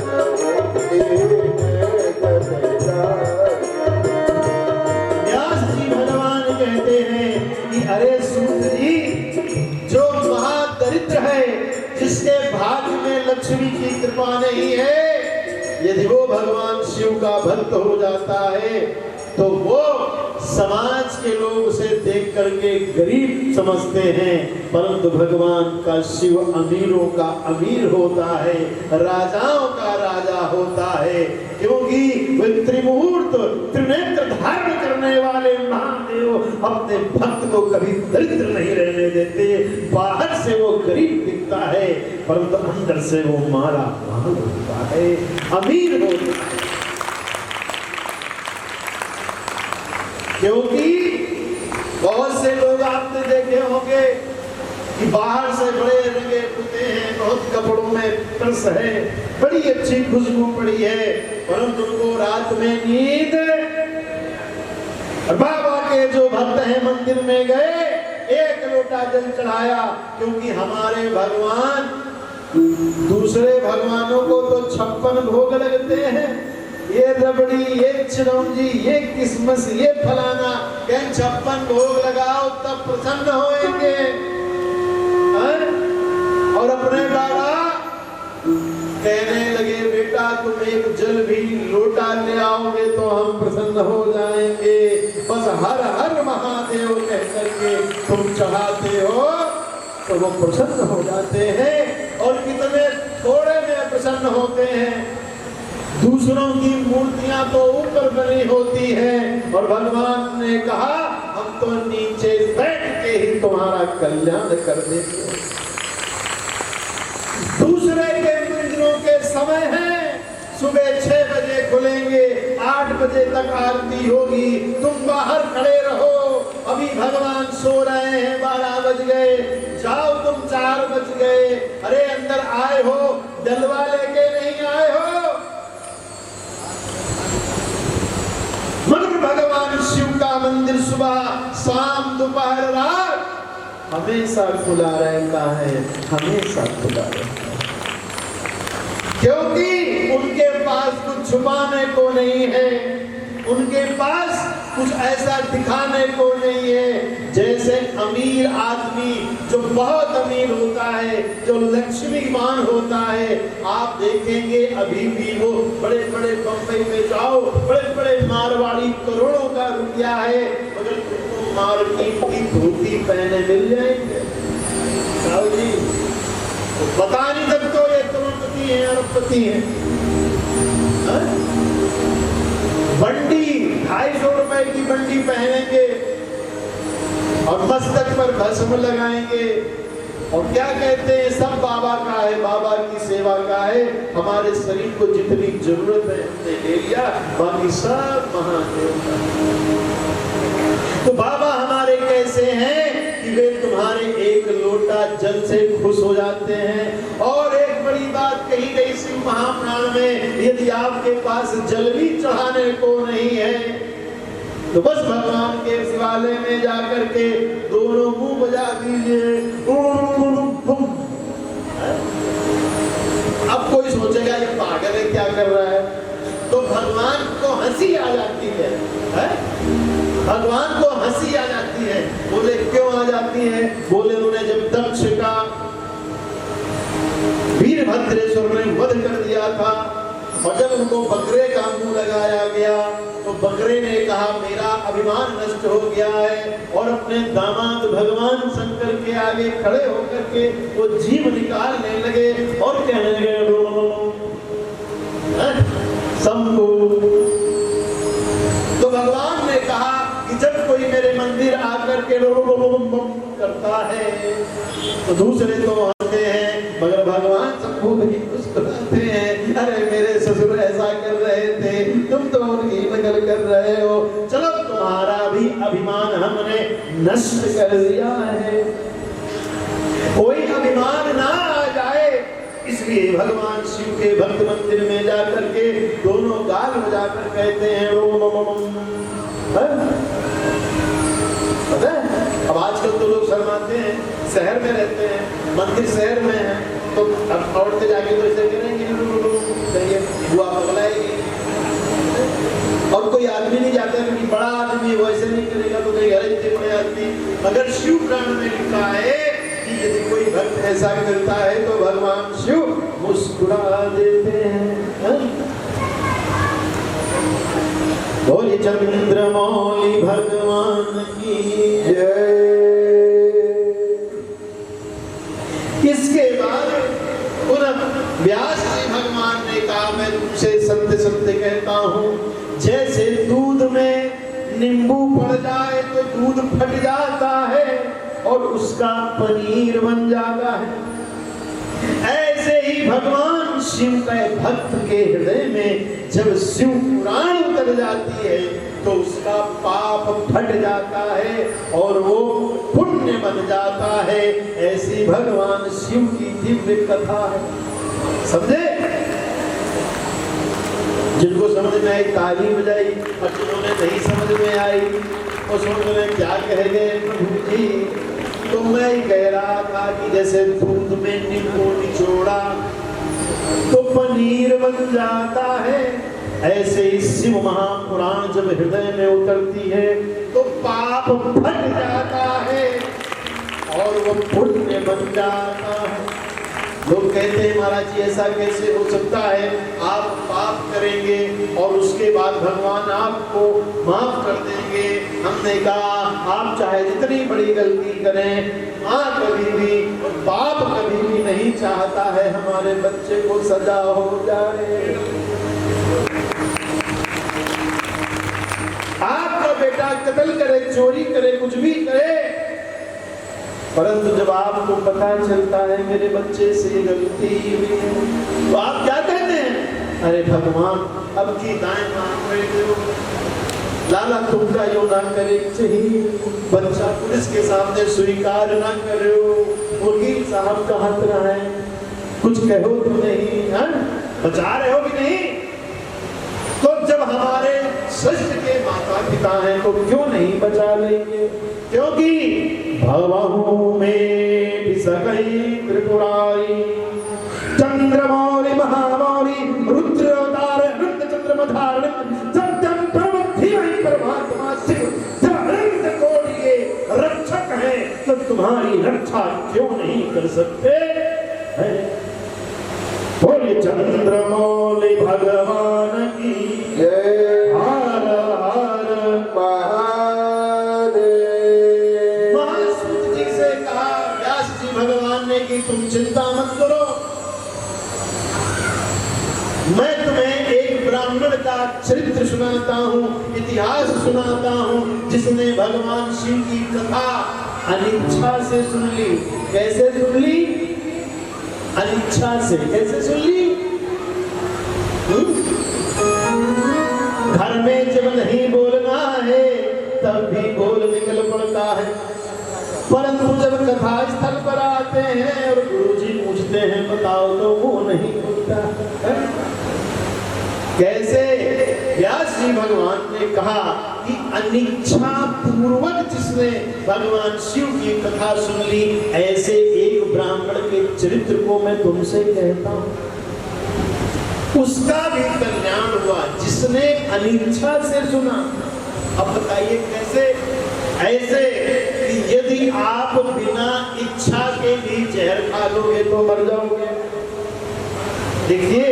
C: दीन जन जाने।
B: व्यास जी भगवान कहते हैं कि अरे सूत जी, जो महादरिद्र है, जिसके भाग्य में लक्ष्मी की कृपा नहीं है, यदि वो भगवान शिव का भक्त हो जाता है तो वो समाज के लोग उसे देख करके गरीब समझते हैं, परंतु भगवान का शिव अमीरों का अमीर होता है, राजाओं का राजा होता है, क्योंकि वे त्रिमूर्त त्रिनेत्र धारण करने वाले महादेव अपने भक्त को कभी दरिद्र नहीं रहने देते। बाहर से वो गरीब दिखता है परंतु अंदर से वो माला माल होता है, अमीर होता है। क्योंकि बहुत से लोग आपने देखे होंगे कि बाहर से बड़े रंगे पुते हैं, बहुत कपड़ों में तरस है, बड़ी अच्छी खुशबू पड़ी है, परंतु उनको रात में नींद। बाबा के जो भक्त हैं मंदिर में गए, एक लोटा जल चढ़ाया, क्योंकि हमारे भगवान, दूसरे भगवानों को तो 56 भोग लगते हैं, ये रबड़ी, ये चिरौंजी, ये किसमस, ये फलाना, कहीं 56 भोग लगाओ तब प्रसन्न होएंगे। और अपने बाबा कहने लगे, बेटा तुम एक जल भी लोटा ले आओगे तो हम प्रसन्न हो जाएंगे, बस हर हर महादेव कह करके तुम चढ़ाते हो तो वो प्रसन्न हो जाते हैं। और कितने थोड़े में प्रसन्न होते हैं, दूसरों की मूर्तियां तो ऊपर बनी होती हैं और भगवान ने कहा हम तो नीचे बैठ के ही तुम्हारा कल्याण कर देते। दूसरे के मंदिरों के समय है, सुबह 6 बजे खुलेंगे, 8 बजे तक आरती होगी, तुम बाहर खड़े रहो, अभी भगवान सो रहे हैं, 12 बज गए, जाओ तुम 4 बज गए, अरे अंदर आए हो, जलवा लेके नहीं आए हो। मगर भगवान शिव का मंदिर सुबह शाम दोपहर रात हमेशा खुला रहता है, हमेशा खुला रहता है, क्योंकि उनके पास कुछ छुपाने को नहीं है, उनके पास कुछ ऐसा दिखाने को नहीं है। जैसे अमीर आदमी जो बहुत अमीर होता है, जो लक्ष्मीवान होता है, आप देखेंगे अभी भी वो बड़े बड़े बम्बई में जाओ, बड़े बड़े मारवाड़ी करोड़ों का रुपया है, मगर तुमको मार्केट की धोती पहने मिल जाएंगे जी, तो बता नहीं सकते ये करोड़पति है अरबपति है। बंडी 250 रुपए की बंडी पहनेंगे और मस्तक पर भस्म लगाएंगे और क्या कहते हैं, सब बाबा का है, बाबा की सेवा का है, हमारे शरीर को जितनी जरूरत है हमने ले लिया, बाकी सब महादेव का। तो बाबा हमारे कैसे हैं कि वे तुम्हारे एक लोटा जल से खुश हो जाते हैं। और एक बड़ी बात कही गई शिव महापुराण में, यदि आपके पास जल भी चढ़ाने को नहीं है तो बस भगवान के शिवालय में जाकर के दोनों मुंह बजा दीजिए। अब कोई सोचेगा ये पागल है, क्या कर रहा है, तो भगवान को हंसी आ जाती है, भगवान को हंसी आ जाती है। बोले क्यों आ जाती है? बोले उन्हें जब दक्ष का वीरभद्रेश्वर ने वध कर दिया था और जब उनको बकरे का मुंह लगाया गया तो बकरे ने कहा मेरा अभिमान नष्ट हो गया है, और अपने दामाद भगवान शंकर के आगे खड़े होकर के वो जीव निकालने लगे और कहने लगे शंभू। तो भगवान ने कहा कि जब कोई मेरे मंदिर आकर के करता है तो दूसरे तो हंसते हैं, मगर भगवान शंभू भी मुस्कुराते हैं, अरे मेरे ससुर ऐसा कर रहे थे, तुम तो उनकी नकल कर रहे हो, चलो तुम्हारा भी अभिमान हमने नष्ट कर दिया है, कोई अभिमान ना आ जाए। इसलिए भगवान शिव के भक्त मंदिर में जाकर के दोनों गाल बजाकर कहते हैं पता है? अब आजकल तो लोग शर्माते हैं, शहर में रहते हैं, मंदिर शहर में है, तो अब औरतें जाके तो ऐसे करेंगे, बुआ पगलाएगी, और कोई आदमी नहीं जाता है क्योंकि बड़ा आदमी वो ऐसे नहीं करेगा तो कहीं घर इतने बड़े आदमी। मगर शिव पुराण में लिखा है कि यदि कोई भक्त ऐसा करता है तो भगवान शिव मुस्कुरा देते हैं। बोलिए चंद्रमौली भगवान की जय। इसके बाद व्यास जी भगवान ने कहा मैं तुमसे सत्य सत्य कहता हूँ, जैसे दूध में नींबू पड़ जाए तो दूध फट जाता है और उसका पनीर बन जाता है, ऐसे ही भगवान शिव के भक्त के हृदय में जब शिव पुराण उतर जाती है तो उसका पाप फट जाता है और वो पुण्य बन जाता है। ऐसी भगवान शिव की दिव्य कथा है, समझे? जिनको समझ में आई ताली बजाई और जिन्होंने नहीं समझ में आई और समझ में क्या कह गए प्रभु जी, तो मैं ही कह रहा था कि जैसे दूध में नींबू निचोड़ा तो पनीर बन जाता है, ऐसे ही शिव महापुराण जब हृदय में उतरती है तो पाप फट जाता है और वो पुण्य बन जाता है। लोग कहते हैं महाराज जी ऐसा कैसे हो सकता है, आप पाप करेंगे और उसके बाद भगवान आपको माफ कर देंगे। हमने कहा आप चाहे जितनी बड़ी गलती करें, माँ कभी भी बाप कभी भी नहीं चाहता है हमारे बच्चे को सजा हो जाए। आपका बेटा कत्ल करे, चोरी करे, कुछ भी करे, परंतु जब आपको पता चलता है मेरे बच्चे से गलती हुई है तो आप क्या कहते हैं? अरे भगवान अब की दाएं मांग रहे हो, लाला तुमका यो ना करे चाहिए, बच्चा पुलिस के सामने स्वीकार ना करे हो, वकील साहब का हाथ रहा है, कुछ कहो तो नहीं, हाँ? बचा रहे हो कि नहीं? तो जब हमारे सृष्टि के माता पिता हैं तो क्यों नहीं बचा लेंगे? क्योंकि भवहु में विसकई त्रिपुरारी चंद्रमौली महामौली रुद्र अवतार अनंत चंद्रमधारण सत्यम परमधीमहि परमात्मा शिव जब अनंत कोटि के रक्षक हैं तो तुम्हारी रक्षा क्यों नहीं कर सकते? बोले चंद्रमौली भगवान की
C: जय।
B: हर हर
C: महादेव।
B: महासूत जी से कहा व्यास जी भगवान ने कि तुम चिंता मत करो, मैं तुम्हें एक ब्राह्मण का चरित्र सुनाता हूँ, इतिहास सुनाता हूँ, जिसने भगवान शिव की कथा अनिच्छा से सुन ली। कैसे सुन ली? अनिच्छा से। कैसे सुन ली? घर में जब नहीं बोलना है तब भी बोल निकल पड़ता है, परंतु जब कथा स्थल पर आते हैं और गुरुजी पूछते हैं बताओ तो वो नहीं बोलता है। कैसे? व्यास जी भगवान ने कहा कि अनिच्छा पूर्वक जिसने भगवान शिव की कथा सुन ली, ऐसे एक ब्राह्मण के चरित्र को मैं तुमसे कहता हूं, उसका भी कल्याण हुआ जिसने अनिच्छा से सुना। अब बताइए कैसे? ऐसे कि यदि आप बिना इच्छा के भी जहर खा लोगे तो मर जाओगे। देखिए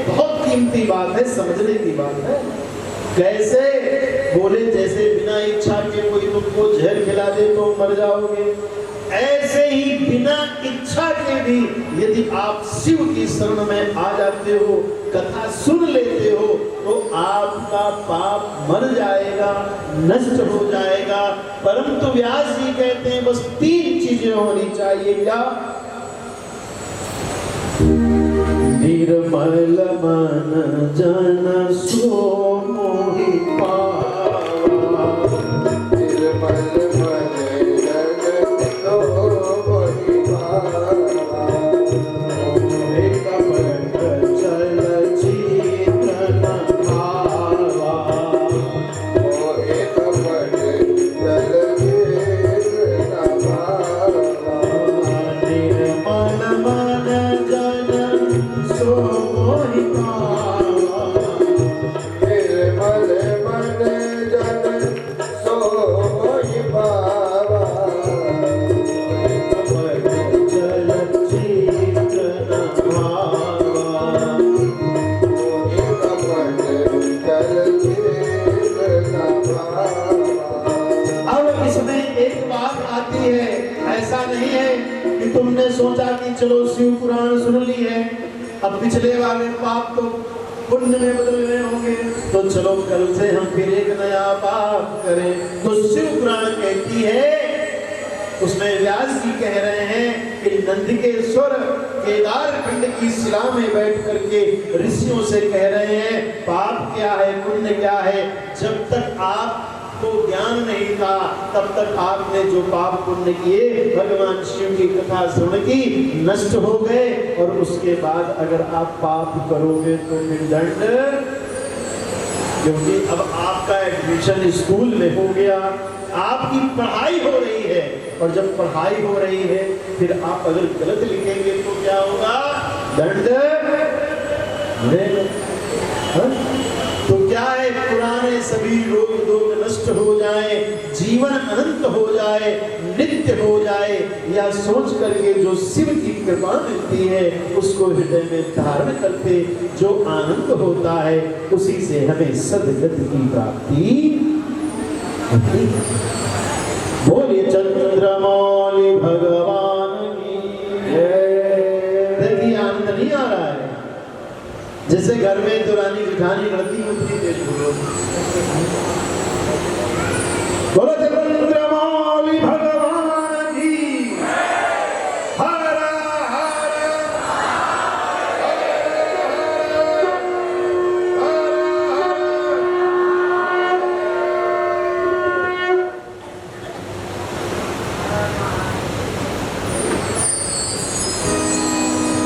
B: बहुत कीमती बात है, समझने की बात है। कैसे? बोले जैसे बिना इच्छा के कोई तुमको जहर खिला दे तो मर जाओगे, ऐसे ही बिना इच्छा के भी यदि आप शिव की शरण में आ जाते हो, कथा सुन लेते हो, तो आपका पाप मर जाएगा, नष्ट हो जाएगा। परंतु व्यास जी कहते हैं बस 3 चीजें होनी चाहिए। क्या? निर्मल मन जन सो मोहि पावा,
C: निर्मल मन जन सो मोहि पावा,
B: मोहि कपट चल चितन भावा,
C: मोहि कपट चल चितन भावा,
B: निर्मल मन जन सो मोहि पावा,
C: निर्मल मन जन सो मोहि पावा,
B: कपट चल चितन भावा।
C: मोहि कपट चल चितन भावा।
B: अब इसमें एक बात आती है, ऐसा नहीं है कि तुमने सोचा कि चलो शिव पुराण सुन ली है, अब पिछले वाले पाप तो पुण्य में बदल गए होंगे, तो चलो कल से हम फिर एक नया पाप करें। तो शिव पुराण कहती है, उसमें व्यास जी कह रहे हैं कि नंदिकेश्वर केदार खंड की शिला में बैठ करके ऋषियों से कह रहे हैं पाप क्या है, पुण्य क्या है। जब तक आपको ज्ञान नहीं था तब तक आपने जो पाप पुण्य किए भगवान शिव की कथा सुन की नष्ट हो गए, और उसके बाद अगर आप पाप करोगे तो फिर दंड, क्योंकि अब आपका एडमिशन स्कूल में हो गया, आपकी पढ़ाई हो रही है, और जब पढ़ाई हो रही है फिर आप अगर गलत लिखेंगे तो क्या होगा? दंड मिलेगा। हाँ? तो क्या है? पुराने सभी रोग दोग नष्ट हो जाए, जीवन अनंत हो जाए, नित्य हो जाए, या सोच करके जो शिव की कृपा मिलती है उसको हृदय में धारण करके जो आनंद होता है उसी से हमें सद्गति की प्राप्ति होती है। बोलिए चंद्रमौली भगवान की जय। देखिए आनंद नहीं आ रहा है, जैसे घर में दुरानी जिठानी लड़ती उतनी तेज बोलो। बोलो चंद्रमौली भगवान की हर हर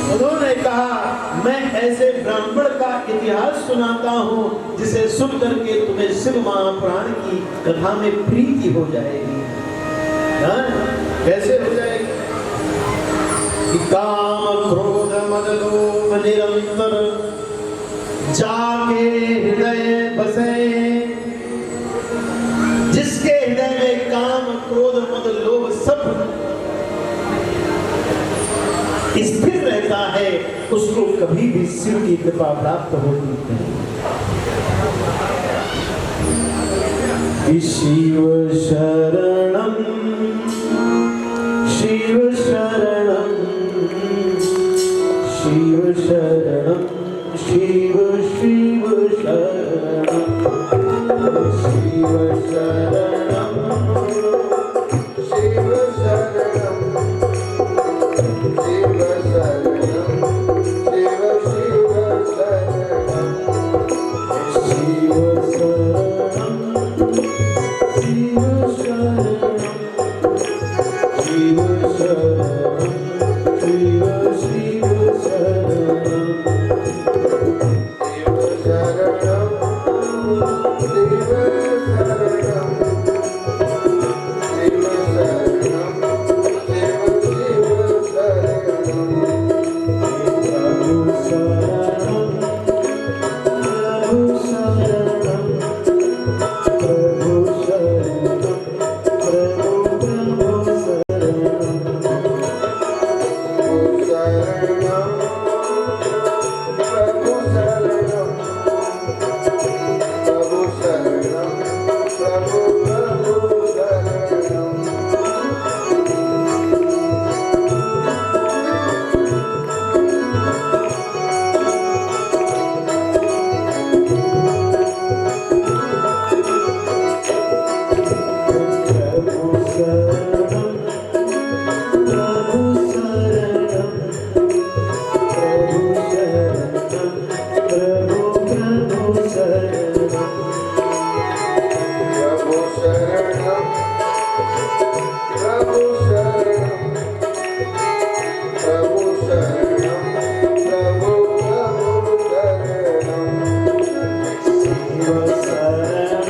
B: बोलो उन्होंने कहा मैं ऐसे ब्राह्मण का इतिहास सुनाता हूं जिसे सुन करके तुम्हें शिव महापुराण की कथा में प्रीति हो जाएगी। कैसे हो जाएगी? कि काम क्रोध मद लोभ निरंतर जाके हृदय बसे। जिसके हृदय में काम क्रोध मद लोभ सब स्थिर रहता है उसको कभी भी शिव की कृपा प्राप्त होती है। शिव शरणम शिव शरणम शिव शरणम शिव शिव शरणम शिव शरणम
C: शिव शरणम शिव शरणम शिव शिव शरणम
B: शिव शरणम शिव शरणम शिव शरणम शिव शिव शरणम
C: शिव शरणम शिव शरणम शिव शरणम शिव शिव शरणम
B: प्रभु शरणम प्रभु शरणम प्रभु शरणम प्रभु प्रभु शरणम
C: प्रभु शरणम प्रभु शरणम प्रभु प्रभु शरणम
B: प्रभु शरणम प्रभु शरणम प्रभु शरणम प्रभु प्रभु शरणम
C: प्रभु शरणम प्रभु शरणम प्रभु शरणम प्रभु प्रभु शरणम
B: शिव शरणम शिव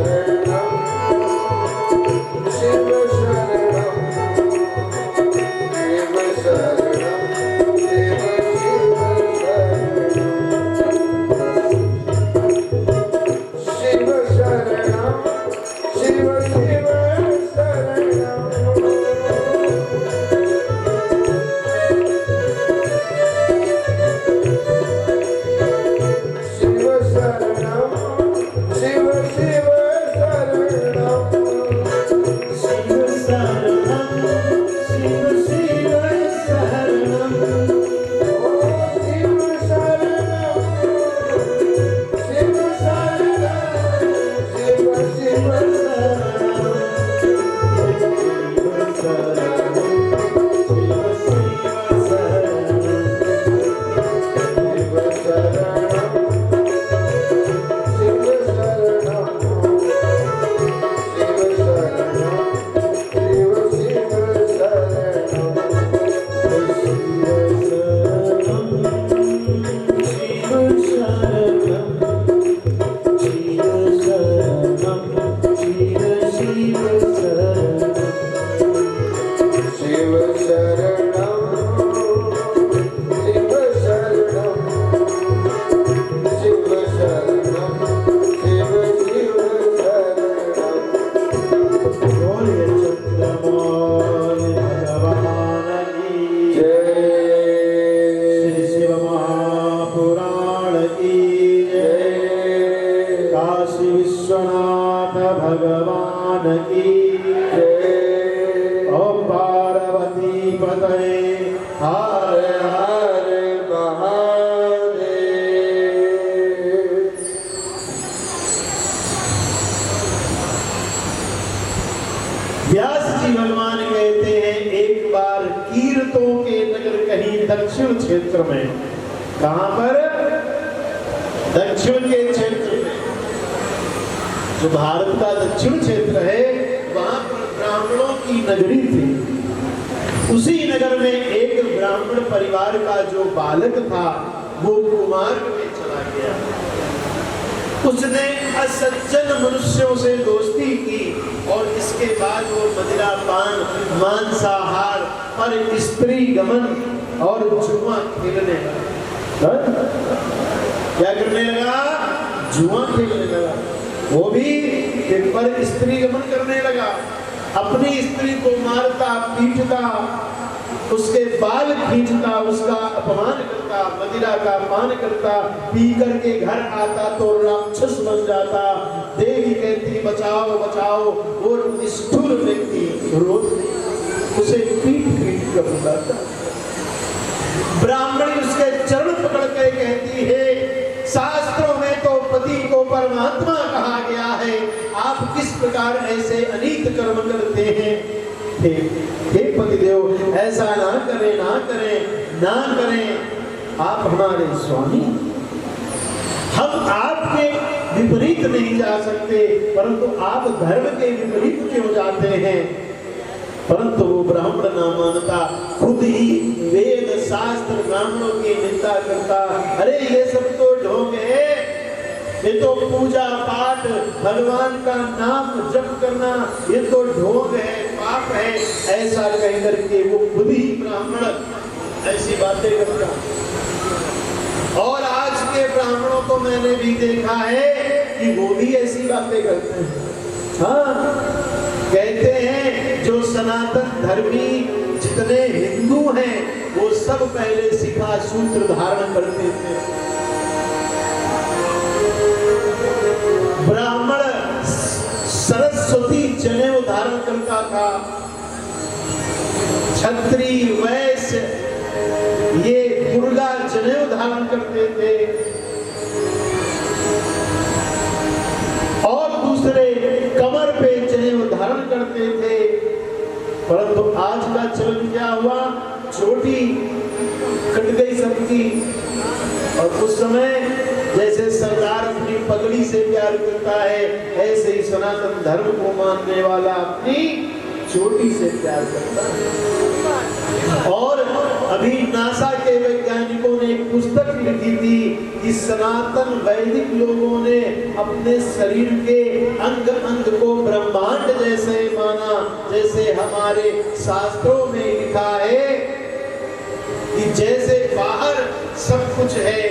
B: शरणम शिव शरणम शिव शिव शरणम
C: शिव शरणम शिव शरणम शिव शिव शरणम शिव शिव शरणम शिव शरणम शिव शिव शरणम
B: शिव शरणम शिव शिव शरणम
C: शिव शरणम शिव शरणम शिव शिव
B: भगवान की ओम पार्वती पतये हर हर महादेव। व्यास जी भगवान कहते हैं एक बार कीर्तों के नगर कहीं दक्षिण क्षेत्र में, कहां पर? दक्षिण के क्षेत्र में, जो भारत का दक्षिण क्षेत्र है, वहां पर ब्राह्मणों की नगरी थी। उसी नगर में एक ब्राह्मण परिवार का जो बालक था वो कुमार्ग में चला गया। उसने असज्जन मनुष्यों से दोस्ती की और इसके बाद वो मदिरा पान, मांसाहार और स्त्री गमन और जुआ खेलने लगा। क्या करने लगा? जुआ खेलने लगा। वो भी एक पर स्त्री गमन करने लगा, अपनी स्त्री को मारता, पीटता, उसके बाल खींचता, उसका अपमान करता, मदिरा का पान करता, पी करके घर आता तो राक्षस बन जाता। देवी कहती बचाओ बचाओ, और निष्ठुर व्यक्ति उसे पीट पीट कर बुलाता। ब्राह्मणी उसके चरण पकड़ के कहती है, शास्त्रों में तो पति को परमात्मा कहा गया है, आप किस प्रकार ऐसे अनीत कर्म करते हैं? हे पतिदेव, ऐसा ना करें, ना करें, ना करें, आप हमारे स्वामी, हम आपके विपरीत नहीं जा सकते, परंतु आप धर्म के विपरीत क्यों जाते हैं? परंतु वो ब्राह्मण ना मानता, खुद ही वेद शास्त्र ब्राह्मणों की निंदा करता। अरे ये सब तो ढोंग है, ये तो पूजा पाठ, भगवान का नाम जप करना, ये तो ढोंग है, पाप है, ऐसा कह करके वो खुद ही ब्राह्मण ऐसी बातें करता। और आज के ब्राह्मणों को मैंने भी देखा है कि वो भी ऐसी बातें करते हैं। हाँ, कहते हैं जो सनातन धर्मी जितने हिंदू हैं वो सब पहले शिखा सूत्र धारण करते थे। ब्राह्मण सरस्वती जनेऊ धारण करता था, क्षत्रिय वैश्य ये दुर्गा जनेऊ धारण करते थे, और दूसरे कमर पे जनेऊ धारण करते थे। परंतु आज का चलन क्या हुआ? चोटी कट गई सबकी, और उस समय जैसे सरदार अपनी पगड़ी से प्यार करता है, ऐसे ही सनातन धर्म को मानने वाला अपनी चोटी से प्यार करता है। और अभी नासा के वैज्ञानिकों ने एक पुस्तक लिखी थी कि सनातन वैदिक लोगों ने अपने शरीर के अंग अंग को ब्रह्मांड जैसे माना, जैसे हमारे शास्त्रों में लिखा है कि जैसे बाहर सब कुछ है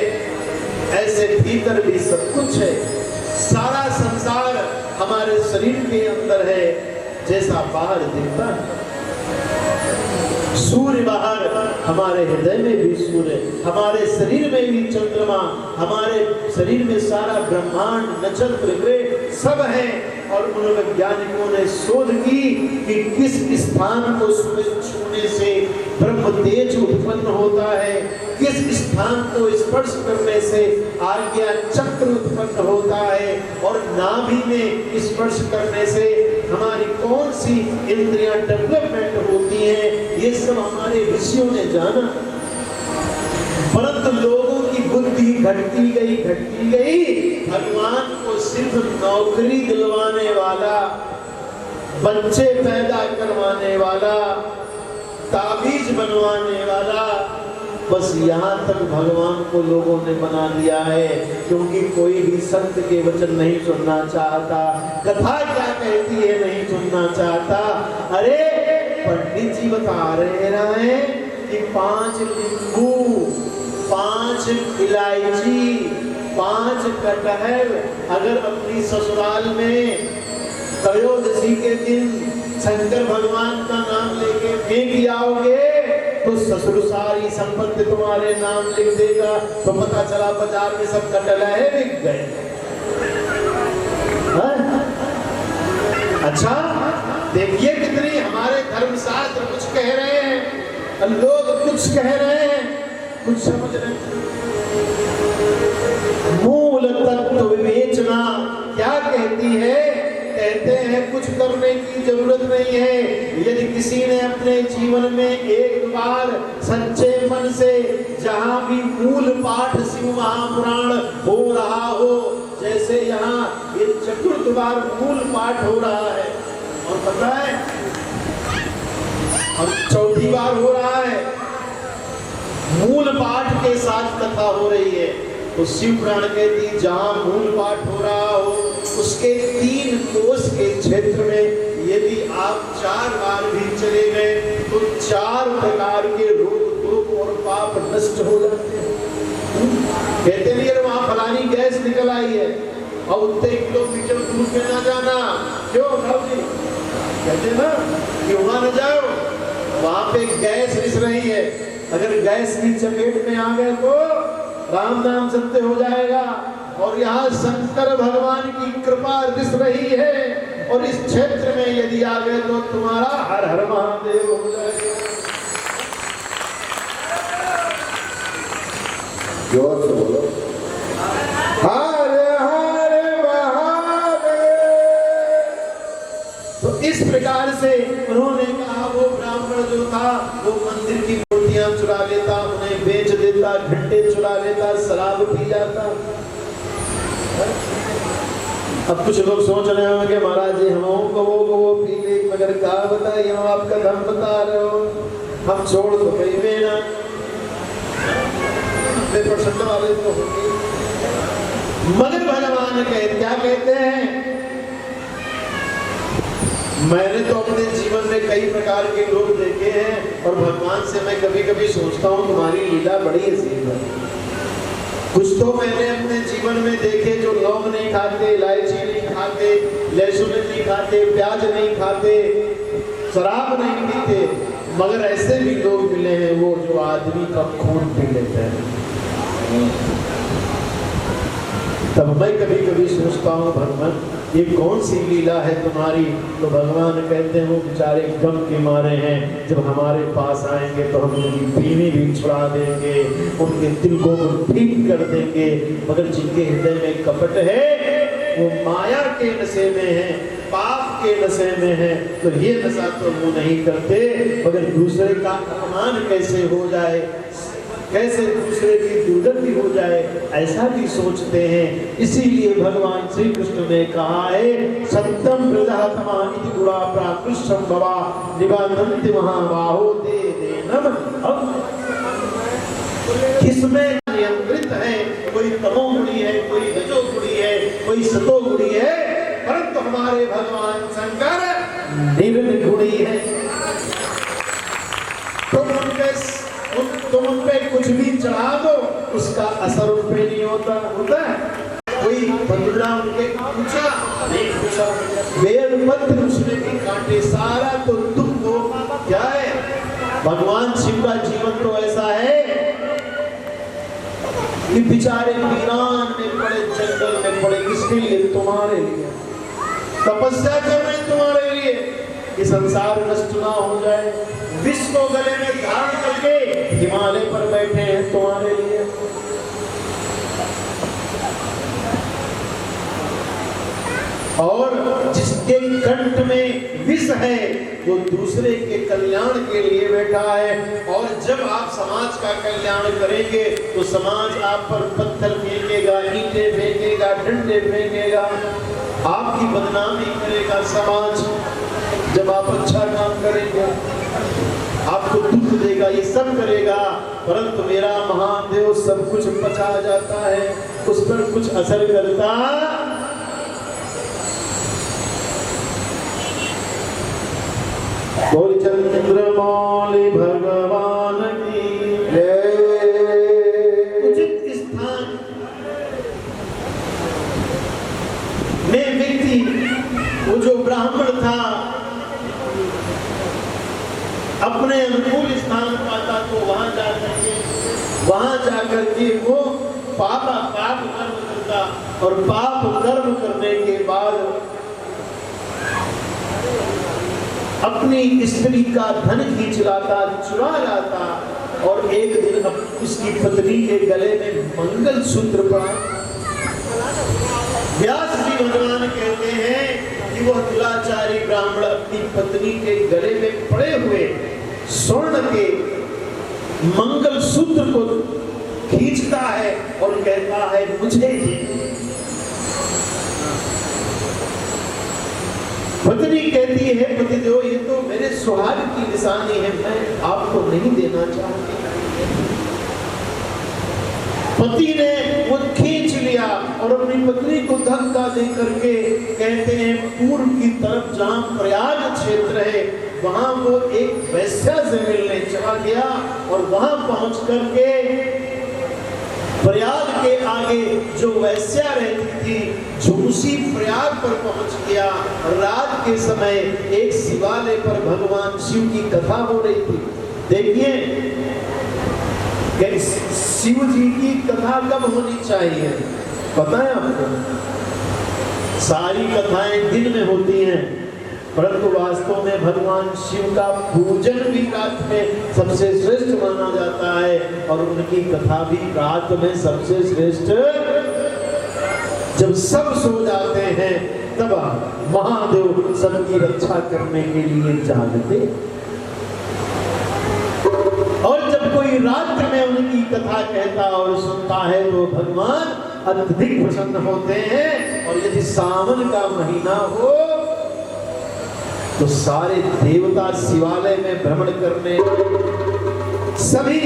B: ऐसे भीतर भी सब कुछ है। सारा संसार हमारे शरीर के अंदर है, जैसा बाहर दिखता है। सूर्य बाहर, हमारे हृदय में भी सूर्य, हमारे शरीर में भी चंद्रमा, हमारे शरीर में सारा ब्रह्मांड, नक्षत्र ग्रह सब है। और उन वैज्ञानिकों ने शोध की कि किस स्थान को छूने से ब्रह्म तेज उत्पन्न होता है, किस स्थान को स्पर्श करने से आज्ञा चक्र उत्पन्न होता है, और नाभि में स्पर्श करने से हमारी कौन सी इंद्रियां डेवलपमेंट होती हैं, ये सब हमारे ऋषियों ने जाना। परंतु लोगों की बुद्धि घटती गई। भगवान को सिर्फ नौकरी दिलवाने वाला, बच्चे पैदा करवाने वाला, ताबीज बनवाने वाला, बस यहाँ तक भगवान को लोगों ने बना दिया है, क्योंकि कोई भी संत के वचन नहीं सुनना चाहता, कथा क्या कहती है नहीं सुनना चाहता। अरे पंडित जी बता रहे हैं कि 5 नींबू, 5 इलायची, 5 कटहल अगर अपनी ससुराल में त्रयोदशी के दिन शंकर भगवान का नाम लेके फेंक आओगे तो ससुर सारी संपत्ति तुम्हारे नाम लिख देगा। तो पता चला बाजार में सब कटहल है बिक गए। अच्छा, देखिए कितनी हमारे धर्मशास्त्र कुछ कह रहे हैं, लोग कुछ कह रहे हैं, कुछ समझ रहे हैं। मूल तत्व विवेचना क्या कहती है? कहते हैं कुछ करने की जरूरत नहीं है। यदि किसी ने अपने जीवन में एक बार सच्चे मन से जहां भी मूल पाठ शिव महापुराण हो रहा हो, जैसे यहाँ ये चतुर्थ बार मूल पाठ हो रहा है और पता है और चौथी बार हो रहा है, मूल पाठ के साथ कथा हो रही है। तो शिव पुराण कहती जहां मूल पाठ हो रहा हो उसके 3 कोस के क्षेत्र में यदि आप 4 बार भी चले गए तो 4 प्रकार के रोग दुख और पाप नष्ट हो जाते हैं। कहते नहीं है वहां फलानी गैस निकल आई है और उतने किलोमीटर दूर पे ना जाना। क्यों जी कहते ना कि वहां न जाओ, वहां पे गैस रिस रही है, अगर गैस की चपेट में आ गए तो राम नाम सत्य हो जाएगा। और यहाँ शंकर भगवान की कृपा रिस रही है और इस क्षेत्र में यदि आ गए तो तुम्हारा हर हर महादेव हो जाएगा।
C: जोर से बोलो हर हर महादेव।
B: तो इस प्रकार से उन्होंने कहा वो ब्राह्मण जो था वो मंदिर की मूर्तियां चुरा लेता, उन्हें बेच देता, घंटे चुरा लेता, शराब पी जाता। अब कुछ लोग सोच रहे होंगे कि महाराज जी हम वो पी ले, मगर कहा बताइए हम आपका धर्म बता रहे हो, हम छोड़ तो कहीं भी ना 90% वाले तो होंगे। मगर भगवान क्या कहते हैं, मैंने तो अपने जीवन में कई प्रकार के लोग देखे हैं और भगवान से मैं कभी कभी सोचता हूँ तुम्हारी लीला बड़ी अजीब है। कुछ तो मैंने अपने जीवन में देखे जो लौंग नहीं खाते, इलायची नहीं खाते, लहसुन नहीं खाते, प्याज नहीं खाते, शराब नहीं पीते, मगर ऐसे भी लोग मिले हैं वो जो आदमी का खून पी लेते हैं। तब मैं कभी कभी सोचता हूँ भगवान ये कौन सी लीला है तुम्हारी। तो भगवान कहते हैं वो बेचारे गम के मारे हैं, जब हमारे पास आएंगे तो हम उनकी बीवी भी छुड़ा देंगे, उनके दिल को ठीक कर देंगे, मगर जिनके हृदय में कपट है वो माया के नशे में है, पाप के नशे में है। तो ये नशा तो वो नहीं करते, मगर दूसरे का अपमान कैसे हो जाए, कैसे दूसरे की दुर्गति हो जाए, ऐसा भी सोचते हैं। इसीलिए भगवान श्री कृष्ण ने कहा है सत्यम प्रजातमा इति गुणा प्राकृष्टम भवा निबंधन्ति महाबाहो दे देनम। किसमें नियंत्रित है, कोई तमोगुणी है, कोई रजोगुणी है, कोई सतोगुणी है, परंतु हमारे भगवान शंकर निर्गुणी है। तुम उन पे कुछ भी चढ़ा दो उसका असर उन पे नहीं होता है। कोई बंदूरा उनके पूछा नहीं पूछा, वेद मंत्र उसने भी काटे, सारा तो दुख हो क्या है। भगवान शिव का जीवन तो ऐसा है कि बेचारे वीरान में पड़े, जंगल में पड़े, किसके लिए? तुम्हारे लिए तपस्या कर रहे हैं, तुम्हारे लिए कि संसार नष्ट ना हो जाए। विश्व को गले में धारण करके हिमालय पर बैठे हैं तुम्हारे लिए। और जिसके कंठ में विष है वो दूसरे के कल्याण के लिए बैठा है। और जब आप समाज का कल्याण करेंगे तो समाज आप पर पत्थर फेंकेगा, ईंटें फेंकेगा, डंडे फेंकेगा, आपकी बदनामी करेगा समाज। जब आप अच्छा काम करेंगे आपको दुख देगा, ये सब करेगा, परंतु मेरा महादेव सब कुछ पचा जाता है, उस पर कुछ असर करता। बोल चंद्रमौली भगवान की उचित स्थान में व्यक्ति वो जो ब्राह्मण था अपने अनुकूल स्थान पाता तो वहां जाकर के वो पाप कर्म करता और पाप कर्म करने के बाद अपनी स्त्री का धन खींच लाता, चुरा लाता और एक दिन उसकी पत्नी के गले में मंगल सूत्र पड़ा। व्यास जी भगवान कहते हैं कि वह दुराचारी ब्राह्मण अपनी पत्नी के गले में पड़े हुए स्वर्ण के मंगल सूत्र को खींचता है और कहता है मुझे ही। पत्नी कहती है पतिदेव ये तो मेरे सुहाग की निशानी है, मैं आपको नहीं देना चाहती। पति ने वो खींच लिया और अपनी पत्नी को धक्का दे करके कहते हैं पूर्व की तरफ जहां प्रयाग क्षेत्र है वहां वो एक वैश्या से मिलने चला गया और वहां पहुंच करके प्रयाग के आगे जो वैश्या रहती थी झूसी प्रयाग पर पहुंच गया। रात के समय एक शिवालय पर भगवान शिव की कथा हो रही थी। देखिए शिव जी की कथा कब होनी चाहिए पता है आपको? सारी कथाएं दिन में होती हैं, परंतु वास्तव में भगवान शिव का पूजन भी रात में सबसे श्रेष्ठ माना जाता है और उनकी कथा भी रात में सबसे श्रेष्ठ। जब सब सो जाते हैं तब महादेव सबकी रक्षा करने के लिए जागते, और जब कोई रात में उनकी कथा कहता और सुनता है तो भगवान अत्यधिक प्रसन्न होते हैं। और यदि सावन का महीना हो तो सारे देवता शिवालय में भ्रमण करने सभी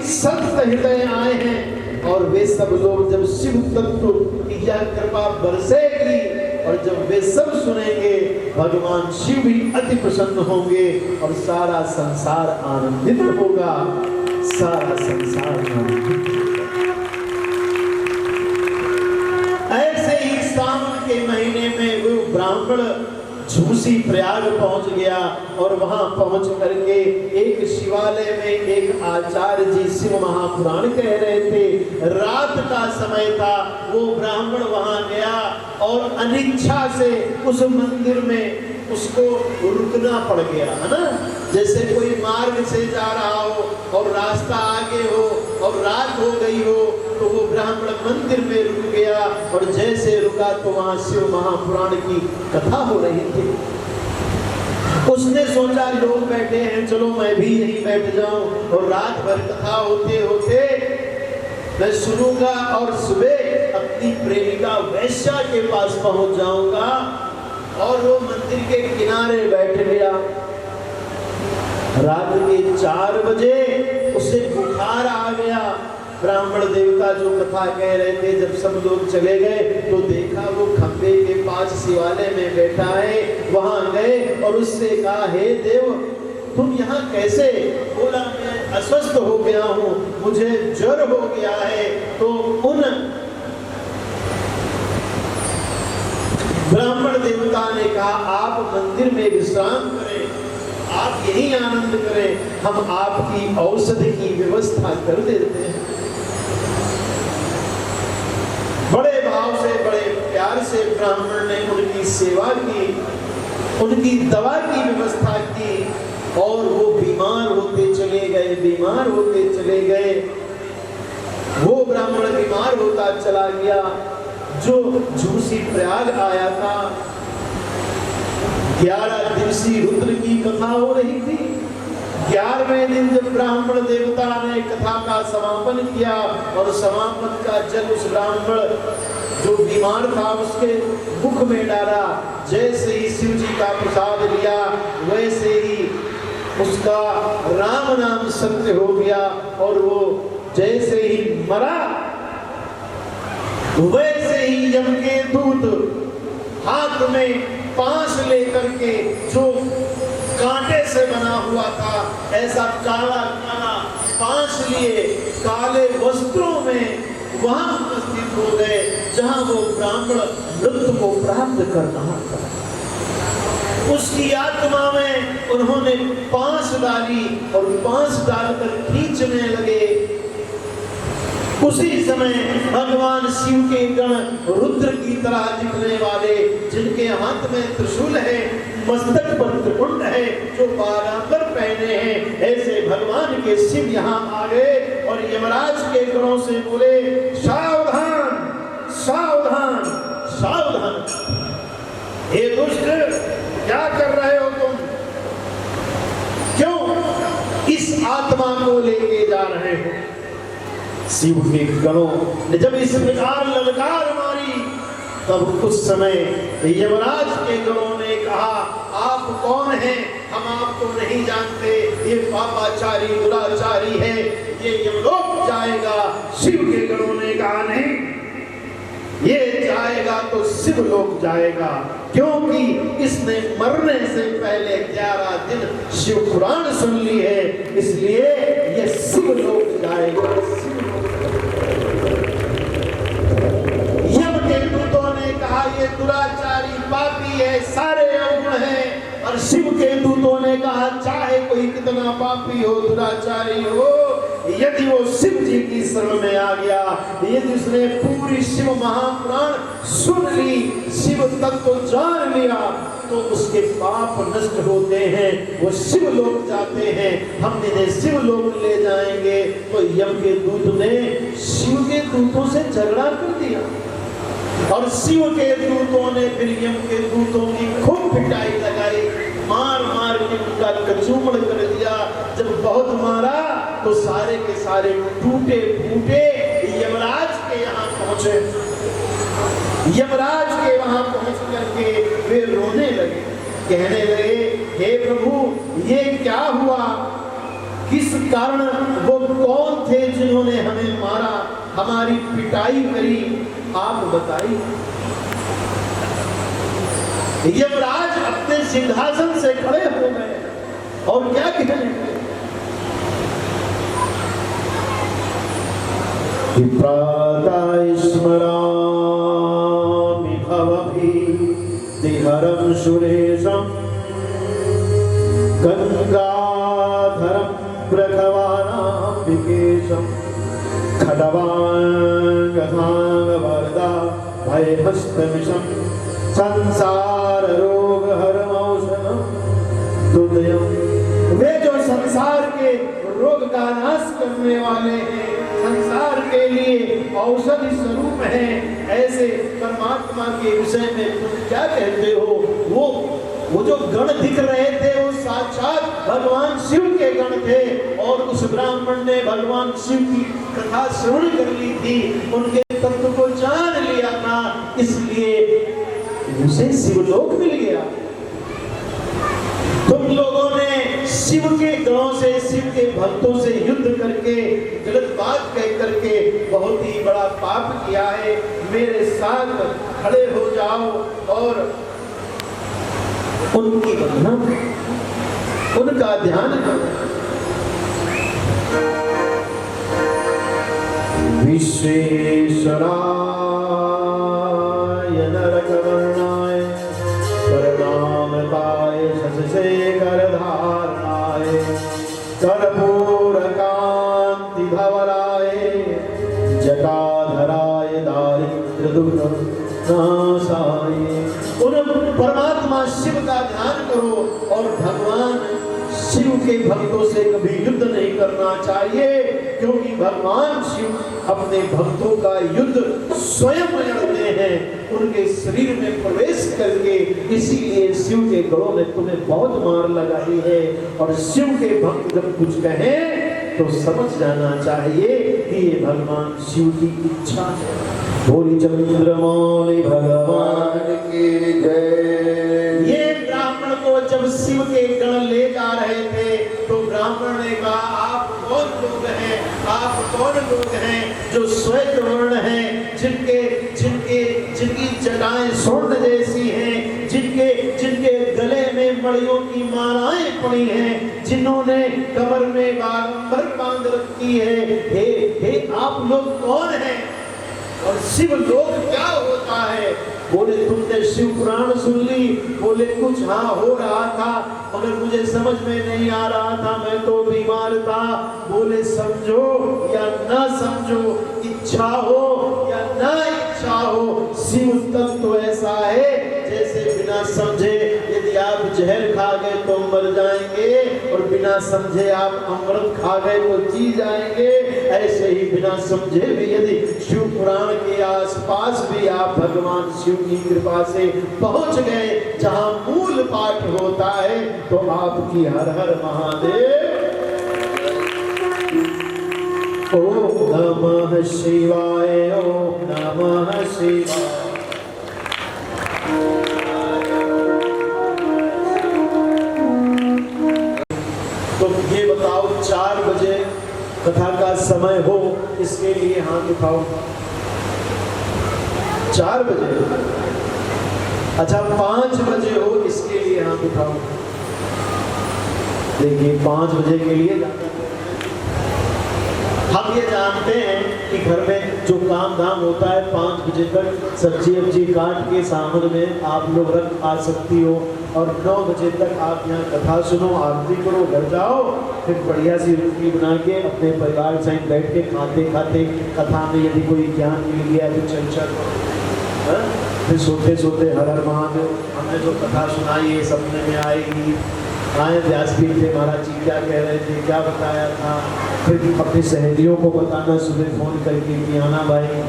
B: संत हृदय आए हैं और वे सब लोग जब शिव तत्व की यह कृपा बरसेगी और जब वे सब सुनेंगे भगवान शिव भी अति प्रसन्न होंगे और सारा संसार आनंदित होगा, सारा संसार आनंदित होगा। ऐसे ही सावन के महीने में वो ब्राह्मण झूसी प्रयाग पहुंच गया और वहां पहुंच करके एक शिवालय में एक आचार्य जी शिव महापुराण कह रहे थे। रात का समय था, वो ब्राह्मण वहां गया और अनिच्छा से उस मंदिर में उसको रुकना पड़ गया, है ना। जैसे कोई मार्ग से जा रहा हो और रास्ता आगे हो और रात हो गई हो तो वो ब्राह्मण मंदिर में रुक गया और जैसे रुका तो वहां शिव महापुराण की कथा हो रही थी। उसने सोचा लोग बैठे हैं चलो मैं भी यहीं बैठ जाऊं और रात भर कथा होते होते मैं सुनूंगा और सुबह अपनी प्रेमिका वैश्या के पास पहुंच जाऊंगा। और वो मंदिर के किनारे बैठ गया। रात के 4 बजे उसे बुखार आ गया। ब्राह्मण देवता जो कथा कह रहे थे जब सब लोग चले गए तो देखा वो खंबे के पास शिवालय में बैठा है। वहां गए और उससे कहा हे देव तुम यहाँ कैसे? बोला मैं अस्वस्थ हो गया हूँ, मुझे ज्वर हो गया है। तो उन ब्राह्मण देवता ने कहा आप मंदिर में विश्राम करें, आप यही आनंद करें, हम आपकी औषधि की व्यवस्था कर देते हैं। बड़े भाव से बड़े प्यार से ब्राह्मण ने उनकी सेवा की, उनकी दवा की व्यवस्था की और वो बीमार होते चले गए, बीमार होते चले गए। वो ब्राह्मण बीमार होता चला गया जो झूसी प्रयाग आया था। 11 दिवसीय रुद्र की कथा हो रही थी। 11वें दिन जब ब्राह्मण देवता ने कथा का समापन किया और समापन का जल उस ब्राह्मण जो बीमार था उसके मुख में डाला, जैसे ही शिव जी का प्रसाद लिया वैसे ही उसका राम नाम सत्य हो गया और वो जैसे ही मरा वैसे ही यम के दूत हाथ में पांच लेकर के जो कांटे से बना हुआ था ऐसा काला काला पांच लिए काले वस्त्रों में वहां उपस्थित हो गए जहां वो ब्राह्मण मृत्यु को प्राप्त कर रहा था। उसकी आत्मा में उन्होंने पांच डाली और पांच डालकर खींचने लगे। उसी समय भगवान शिव के गण रुद्र की तरह दिखने वाले जिनके हाथ में त्रिशूल है, मस्तक पर त्रिपुंड है, जो बाराबर पहने हैं, ऐसे भगवान के शिव यहाँ आ गए और यमराज के गणों से बोले सावधान सावधान सावधान, हे दुष्ट क्या कर रहे हो तुम? क्यों इस आत्मा को लेके जा रहे शिव के गणों ने जब इस प्रकार ललकार मारी, तब उस समय यमराज के गणों ने कहा, आप कौन हैं? हम आपको नहीं जानते, ये पापाचारी दुराचारी है, ये यमलोक जाएगा। शिव के गणों ने कहा, नहीं, ये जाएगा तो शिवलोक जाएगा, क्योंकि इसने मरने से पहले 11 दिन शिव पुराण सुन ली है, इसलिए ये शिवलोक जाएगा। यम के दूतों ने कहा, ये दुराचारी पापी है, सारे अवगुण हैं। और शिव के दूतों ने कहा, चाहे कोई कितना पापी हो, दुराचारी हो, यदि वो शिव जी की शरण में आ गया, यदि उसने पूरी शिव महापुराण सुन ली, शिव तत्व जान लिया, तो उसके पाप नष्ट होते हैं, वो शिव लोक जाते हैं। हम इन्हें शिव लोक ले जाएंगे। तो यम के दूत ने शिव के दूतों से झगड़ा कर दिया, और शिव के दूतों ने फिर यम के दूतों की खूब पिटाई लगाई, मार मार के उनका कचूमड़ कर दिया। जब बहुत मारा तो सारे के सारे टूटे फूटे यमराज के यहाँ पहुंचे। यमराज के वहां पहुंच करके वे रोने लगे, कहने लगे, हे प्रभु, ये क्या हुआ? किस कारण? वो कौन थे जिन्होंने हमें मारा, हमारी पिटाई करी? आप बताइए। यमराज अपने सिंहासन से खड़े हो गए और क्या कहने लगे? प्रातः स्मरामि भवभीतिहरं सुरेशं गंगाधरं प्रखवानाम्बिकेशं खडवांगधांगवरदा भयहस्तमिषं संसार रोग हरमौषधं तुदयं। वे जो संसार के रोग का नाश करने वाले हैं, संसार के लिए औषधि स्वरूप है, ऐसे परमात्मा के विषय में तुम क्या कहते हो? वो जो गण दिख रहे थे, वो साक्षात भगवान शिव के गण थे, और उस ब्राह्मण ने भगवान शिव की कथा श्रवण कर ली थी, उनके तत्व को जान लिया था, इसलिए उसे शिवलोक मिल गया। तुम लोगों ने शिव के गणों से, शिव के भक्तों से युद्ध करके, गलत बात कह करके बहुत ही बड़ा पाप किया है। मेरे साथ खड़े हो जाओ और उनकी वंदना, उनका ध्यान करो। विश्वेश्वराय नरकवर्णाय परनामताय शशशेखर धारणाय कर्पूर कांति धवलाय जटाधराय दारिद्र्य दुःख नाशाय। उन परमात्मा शिव का ध्यान करो, और भगवान शिव के भक्तों से कभी युद्ध नहीं करना चाहिए, क्योंकि भगवान शिव अपने भक्तों का युद्ध स्वयं लड़ते हैं, उनके शरीर में प्रवेश करके। इसीलिए शिव के गणों ने तुम्हें बहुत मार लगाई है, और शिव के भक्त जब कुछ कहें तो समझ जाना चाहिए कि ये भगवान शिव की इच्छा है। बोली चंद्रमौली भगवान की जय। ये ब्राह्मण को जब शिव के गण ले जा रहे थे, तो ब्राह्मण ने कहा, आप कौन लोग हैं? आप कौन लोग हैं जो श्वेत वर्ण हैं, जिनकी जटाएं स्वर्ण जैसी हैं, जिनके गले में मणियों की मालाएं पड़ी हैं, जिन्होंने कमर में बारंबार बांध रखी है, हे आप लोग कौन हैं? और शिव लोक क्या होता है? बोले, तुमने शिव पुराण सुन ली? बोले, कुछ हाँ हो रहा था, मगर मुझे समझ में नहीं आ रहा था, मैं तो बीमार था। बोले, समझो या ना समझो, इच्छा हो या ना इच्छा हो, शिव तत्व तो ऐसा है जैसे बिना समझे यदि आप जहर खा गए तो मर जाएंगे, और बिना समझे आप अमृत खा गए तो जी जाएंगे। ऐसे ही बिना समझे भी यदि शिव पुराण के आसपास भी आप भगवान शिव की कृपा से पहुंच गए जहां मूल पाठ होता है, तो आपकी हर हर महादेव। ओम नमः शिवाय, ओम नमः शिवाय। तो ये बताओ 4 बजे कथा का समय हो, इसके लिए हाथ उठाओ। 4 बजे, अच्छा 5 बजे हो, इसके लिए हाथ उठाओ। देखिए 5 बजे के लिए हम ये जानते हैं कि घर में जो काम धाम होता है 5 बजे तक सब्जी वब्जी काट के सामने में आप लोग रख आ सकती हो, और 9 बजे तक आप यहाँ कथा सुनो, आरती करो, घर जाओ, फिर बढ़िया सी रोटी बना के अपने परिवार सहित बैठ के खाते खाते कथा में यदि कोई ज्ञान मिल गया तो चर्चा करो। फिर सोते सोते हर हर महादेव, हमने जो कथा सुनाई है सपने में आएगी, आए व्यासपीठ थे, महाराज जी क्या कह रहे थे, क्या बताया था, फिर अपनी सहेलियों को बताना सुबह फोन करके कि आना भाई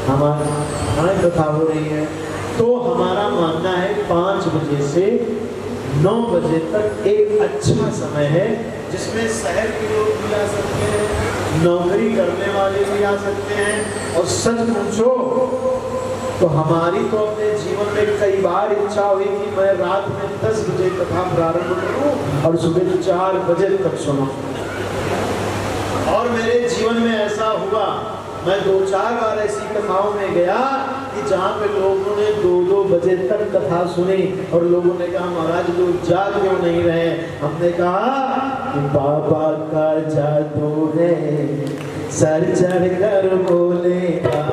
B: हमारी कथा हो रही है। तो हमारा मानना है 5 बजे से 9 बजे तक एक अच्छा समय है, जिसमें शहर के लोग भी आ सकते हैं, नौकरी करने वाले भी आ सकते हैं। और सच पूछो तो हमारी तो अपने जीवन में कई बार इच्छा हुई कि मैं रात में 10 बजे कथा प्रारंभ करूं और सुबह 4 बजे तक सुनाऊं। और मेरे जीवन में ऐसा हुआ, मैं 2-4 बार ऐसी कथाओं में गया कि जहाँ पे लोगों ने 2-2 बजे तक कथा सुनी, और लोगों ने कहा महाराज लोग जाग क्यों नहीं रहे। हमने कहा कि बाबा का जादू है, सर चढ़ कर बोलेगा।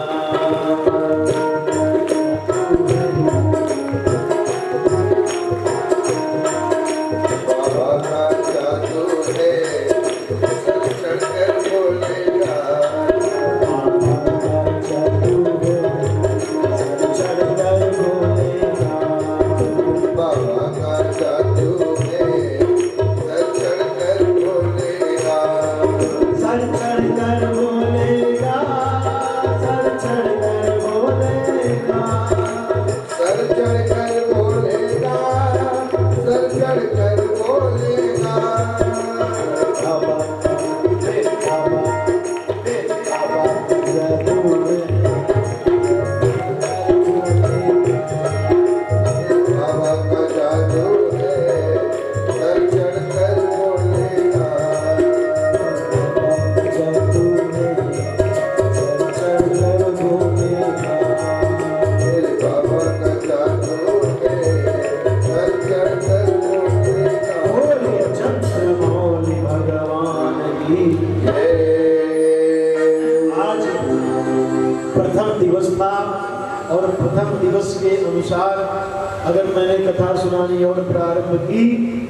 B: अगर मैंने कथा सुनानी और प्रारंभ की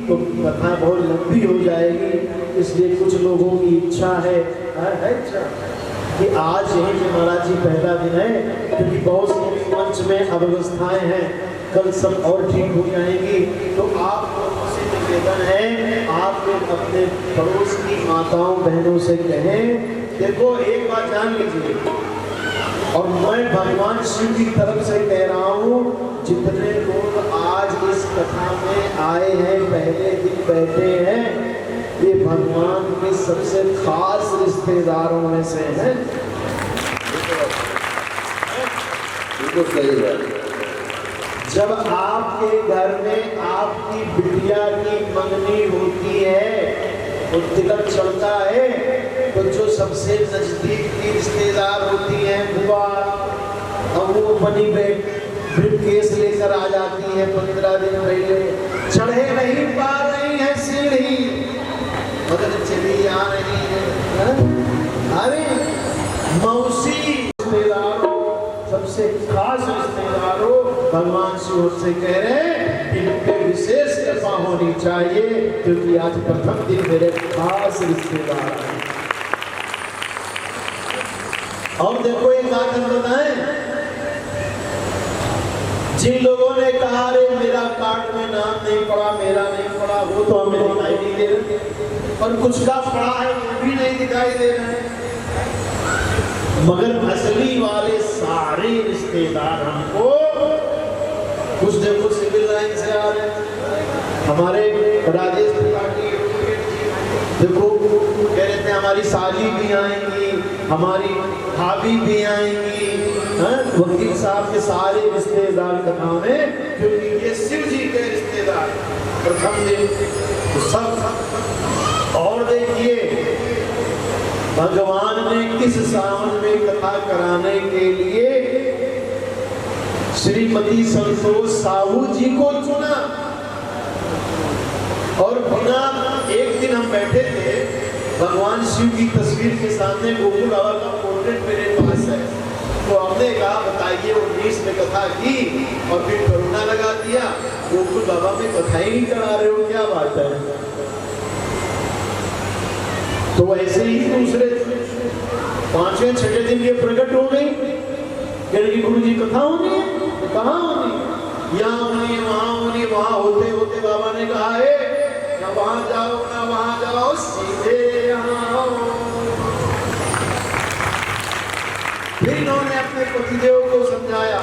B: तो कथा बहुत लंबी हो जाएगी, इसलिए कुछ लोगों की इच्छा है कि आज यही जो महाराज जी पहला दिन है, क्योंकि बहुत सी मंच में अव्यवस्थाएं हैं, कल सब और ठीक हो जाएंगी। तो आप लोगों से निवेदन है, आप लोग अपने पड़ोस की माताओं बहनों से कहें, देखो एक बात जान लीजिए, और मैं भगवान शिव की तरफ से कह रहा हूँ, जितने लोग आज इस कथा में आए हैं, पहले दिन बैठे हैं, ये भगवान के सबसे खास रिश्तेदारों में से हैं। जब आपके घर में आपकी बिटिया की मंगनी होती है, वो तिलक चढ़ता है, तो जो सबसे नजदीक की रिश्तेदार होती है बुआ, और वो बनी केस लेकर आ जाती है 15 दिन पहले, चढ़े नहीं पा रही है सीढ़ी मगर चली आ रही है। अरे मौसी रिश्तेदारों, सबसे खास रिश्तेदारों, भगवान शिव से कह रहे हैं इनके विशेष कृपा होनी चाहिए, क्योंकि आज प्रथम दिन मेरे खास रिश्तेदार हैं। और देखो एक बात हम बताएं, जिन लोगों ने कहा अरे मेरा कार्ड में नाम नहीं पड़ा, मेरा नहीं पड़ा, वो तो हमें दिखाई नहीं दे रहे, और कुछ का पड़ा है वो भी नहीं दिखाई दे रहे, मगर असली वाले सारे रिश्तेदार हमको कुछ देखो सिविल लाइन से आ रहे हैं। हमारे राजेश त्रिपाठी देखो कह रहे थे हमारी साली भी आएंगी, हमारी भाभी भी आएंगी। वकील साहब के सारे रिश्तेदार कथाओं में, क्योंकि ये शिव जी के रिश्तेदार प्रथम दिन तो सब। और देखिए भगवान ने किस सावन में कथा कराने के लिए श्रीमती संतोष साहू जी को चुना। और बिना, एक दिन हम बैठे थे भगवान शिव की तस्वीर के सामने, गोकुल बाबा का पोर्ट्रेट मेरे पास है, तो हमने कहा बताइए 19 में कथा की और फिर कोरोना लगा दिया, गोकुल बाबा में कथा ही नहीं करा रहे हो, क्या बात है। तो ऐसे ही दूसरे 5वें 6वें दिन ये प्रकट हो गई, कि गुरु जी कथा होनी है, कहाँ होनी, यहाँ होनी, वहाँ होनी। वहाँ होते होते बाबा ने कहा है ना वहाँ जाओ ना वहाँ जाओ, सीधे यहाँ आओ। फिर इन्होंने अपने पतिदेव को समझाया।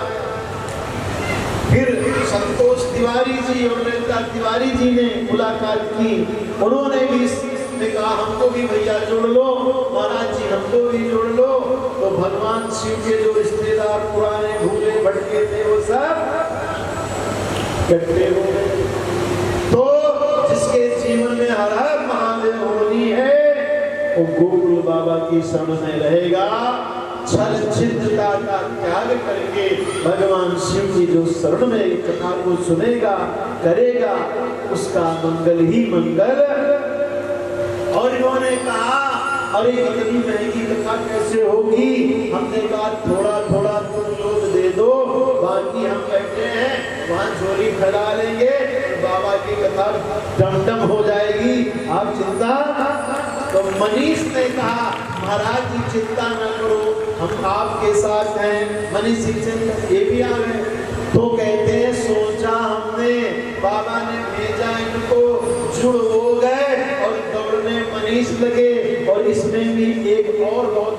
B: फिर संतोष तिवारी जी और ललिता तिवारी जी ने मुलाकात की, उन्होंने भी कहा हमको भी भैया जोड़ लो, महाराज जी हमको भी जोड़ लो। तो भगवान शिव के जो रिश्तेदार पुराने भूले भटके थे वो सब इकट्ठे हो गए। तो जिसके जीवन में हर हर महादेव होनी है वो गोकुल बाबा की शरण में रहेगा। छल छिद्रता का त्याग करके भगवान शिव की जो शरण में कथा को सुनेगा करेगा, उसका मंगल ही मंगल। और इन्होंने कहा अरे इतनी महंगी कथा कैसे होगी, हमने कहा थोड़ा थोड़ा तुम लोग दे दो, बाकी हम बैठे हैं वहाँ झोली फैला लेंगे, बाबा की कथा डमडम हो जाएगी, आप चिंता। तो मनीष ने कहा महाराज जी चिंता न करो, हम आपके साथ हैं। मनीष शिक्षक ये भी आ गए। तो कहते हैं सोचा हमने, बाबा ने भेजा इनको, जुड़ हो गए और दौड़ने मनीष लगे। और इसमें भी एक और बहुत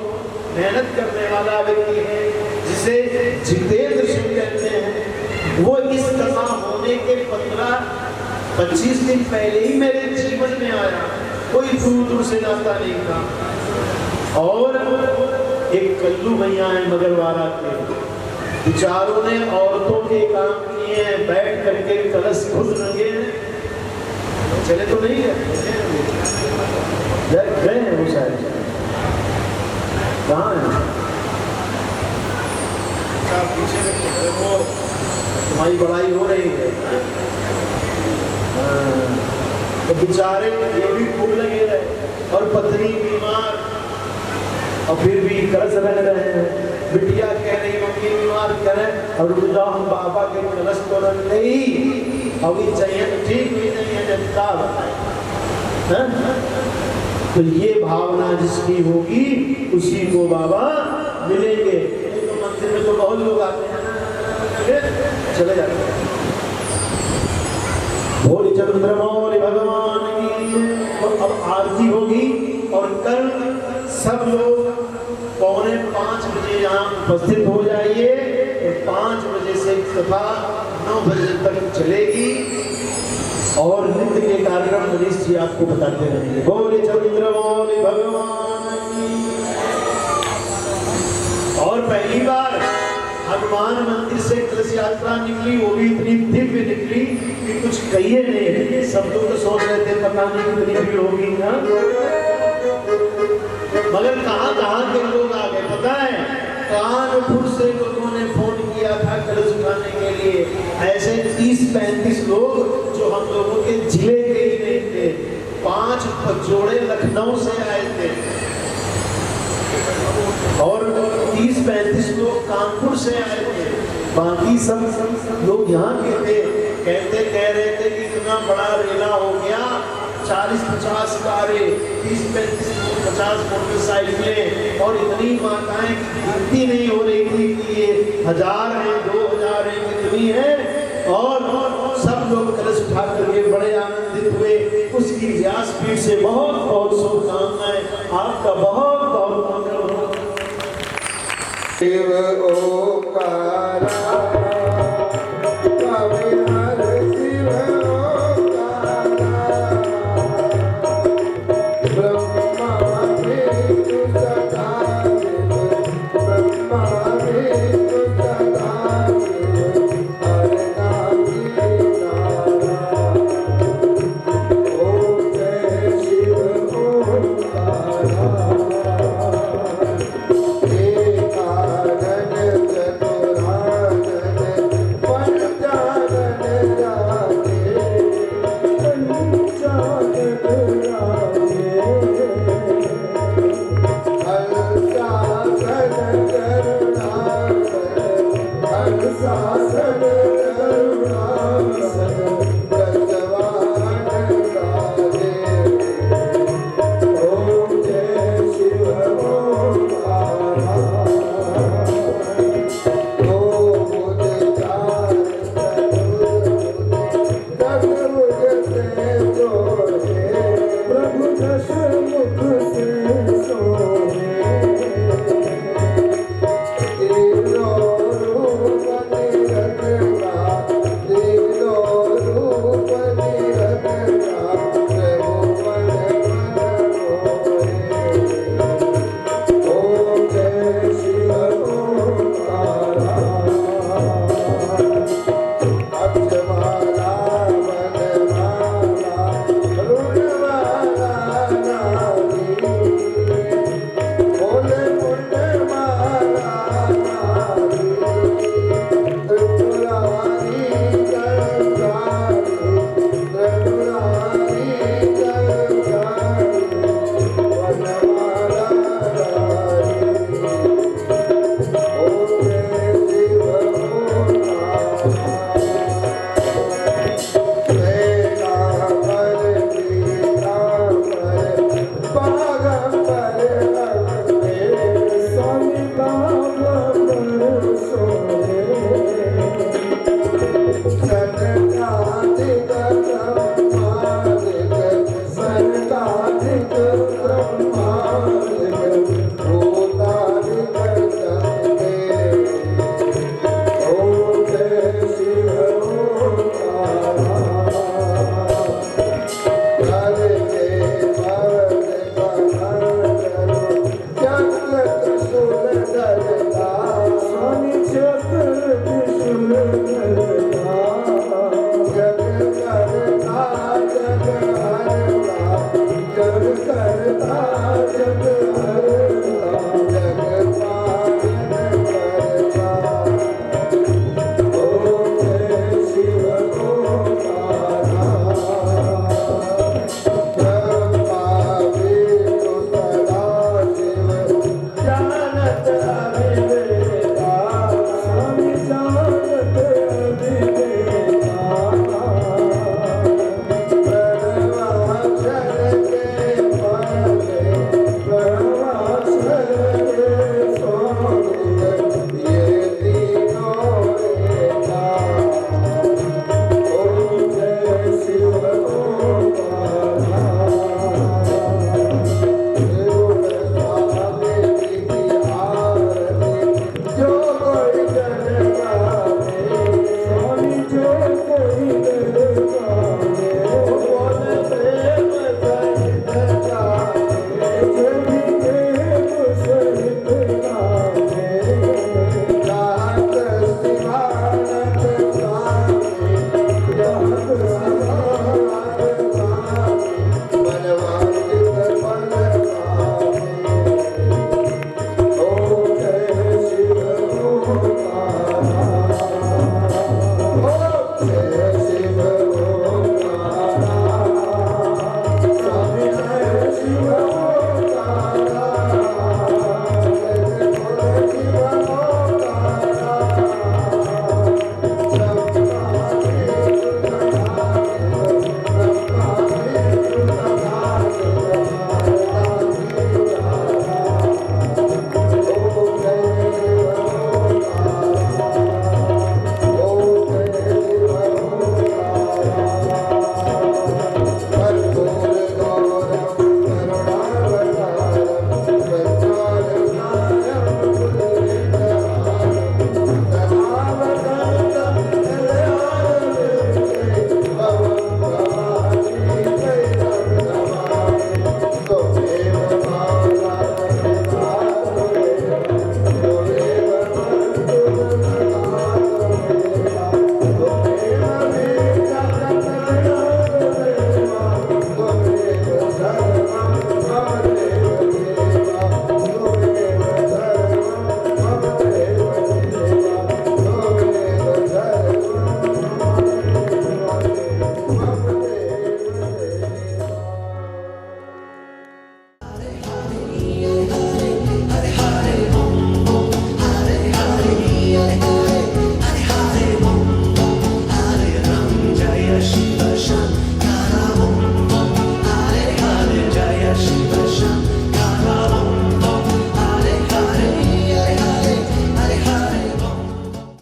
B: मेहनत करने वाला व्यक्ति है जिसे जितेंद्र सिंह कहते हैं। वो इस कथा होने के 15-25 दिन पहले ही मेरे जीवन में आया, कोई दूर दूर से नाता नहीं था। और एक कल्लू भैया है मगरवाड़ा के, विचारों ने औरतों के काम किए हैं, बैठ करके कलश खुद रंगे हैं, चले तो नहीं है गए हैं वो शायद, कहाँ है पीछे में, वो तुम्हारी बड़ाई हो रही है। तो बेचारे ये भी खूब लगे रहे और पत्नी बीमार, और फिर भी कर्ज रह रहे हैं। बिटिया कह रही मम्मी बीमार करें और रुक जाओ, हम बाबा के कलश को रख नहीं, अभी चाहिए तो ठीक भी नहीं है जनता बताए। तो ये भावना जिसकी होगी उसी को बाबा मिलेंगे। तो मंदिर में तो बहुत लोग आते हैं ना, चले जाते हैं। भोले चंद्रमौली भगवान की। और अब आरती होगी और कल सब लोग 4:45 बजे यहाँ उपस्थित हो जाइए। और 5 बजे से कथा 9 बजे तक चलेगी और नृत्य के कार्यक्रम मनीष जी आपको बताते रहेंगे। बोले चंद्रमौली भगवान की। और पहली बार हनुमान मंदिर से कलश यात्रा निकली, वो भी इतनी दिव्य निकली कि कुछ कहिए नहीं। सब लोग तो सोच रहे थे पता नहीं कितनी भीड़ होगी ना, मगर कहाँ कहाँ के लोग आ गए पता है। कानपुर से लोगों ने फोन किया था कलश उठाने के लिए, ऐसे 30-35 लोग जो हम लोगों के जिले के ही नहीं थे। 5 जोड़े लखनऊ से आए थे और 30-35 लोग कानपुर से आए थे, बाकी सब लोग यहाँ के थे। कह रहे थे कि इतना बड़ा रेला हो गया, 40-50 कारें, 30-50 मोटरसाइकिलें और इतनी माताएं, गिनती नहीं हो रही थी कि ये 1000 है 2000 है कितनी है। और सब लोग कलश उठा करके बड़े आनंदित हुए। उसकी व्यासपीठ से बहुत बहुत शुभकामनाएं, आपका बहुत बहुत मंगल हो।
C: शिव ओंकार ब्रह्मा आसन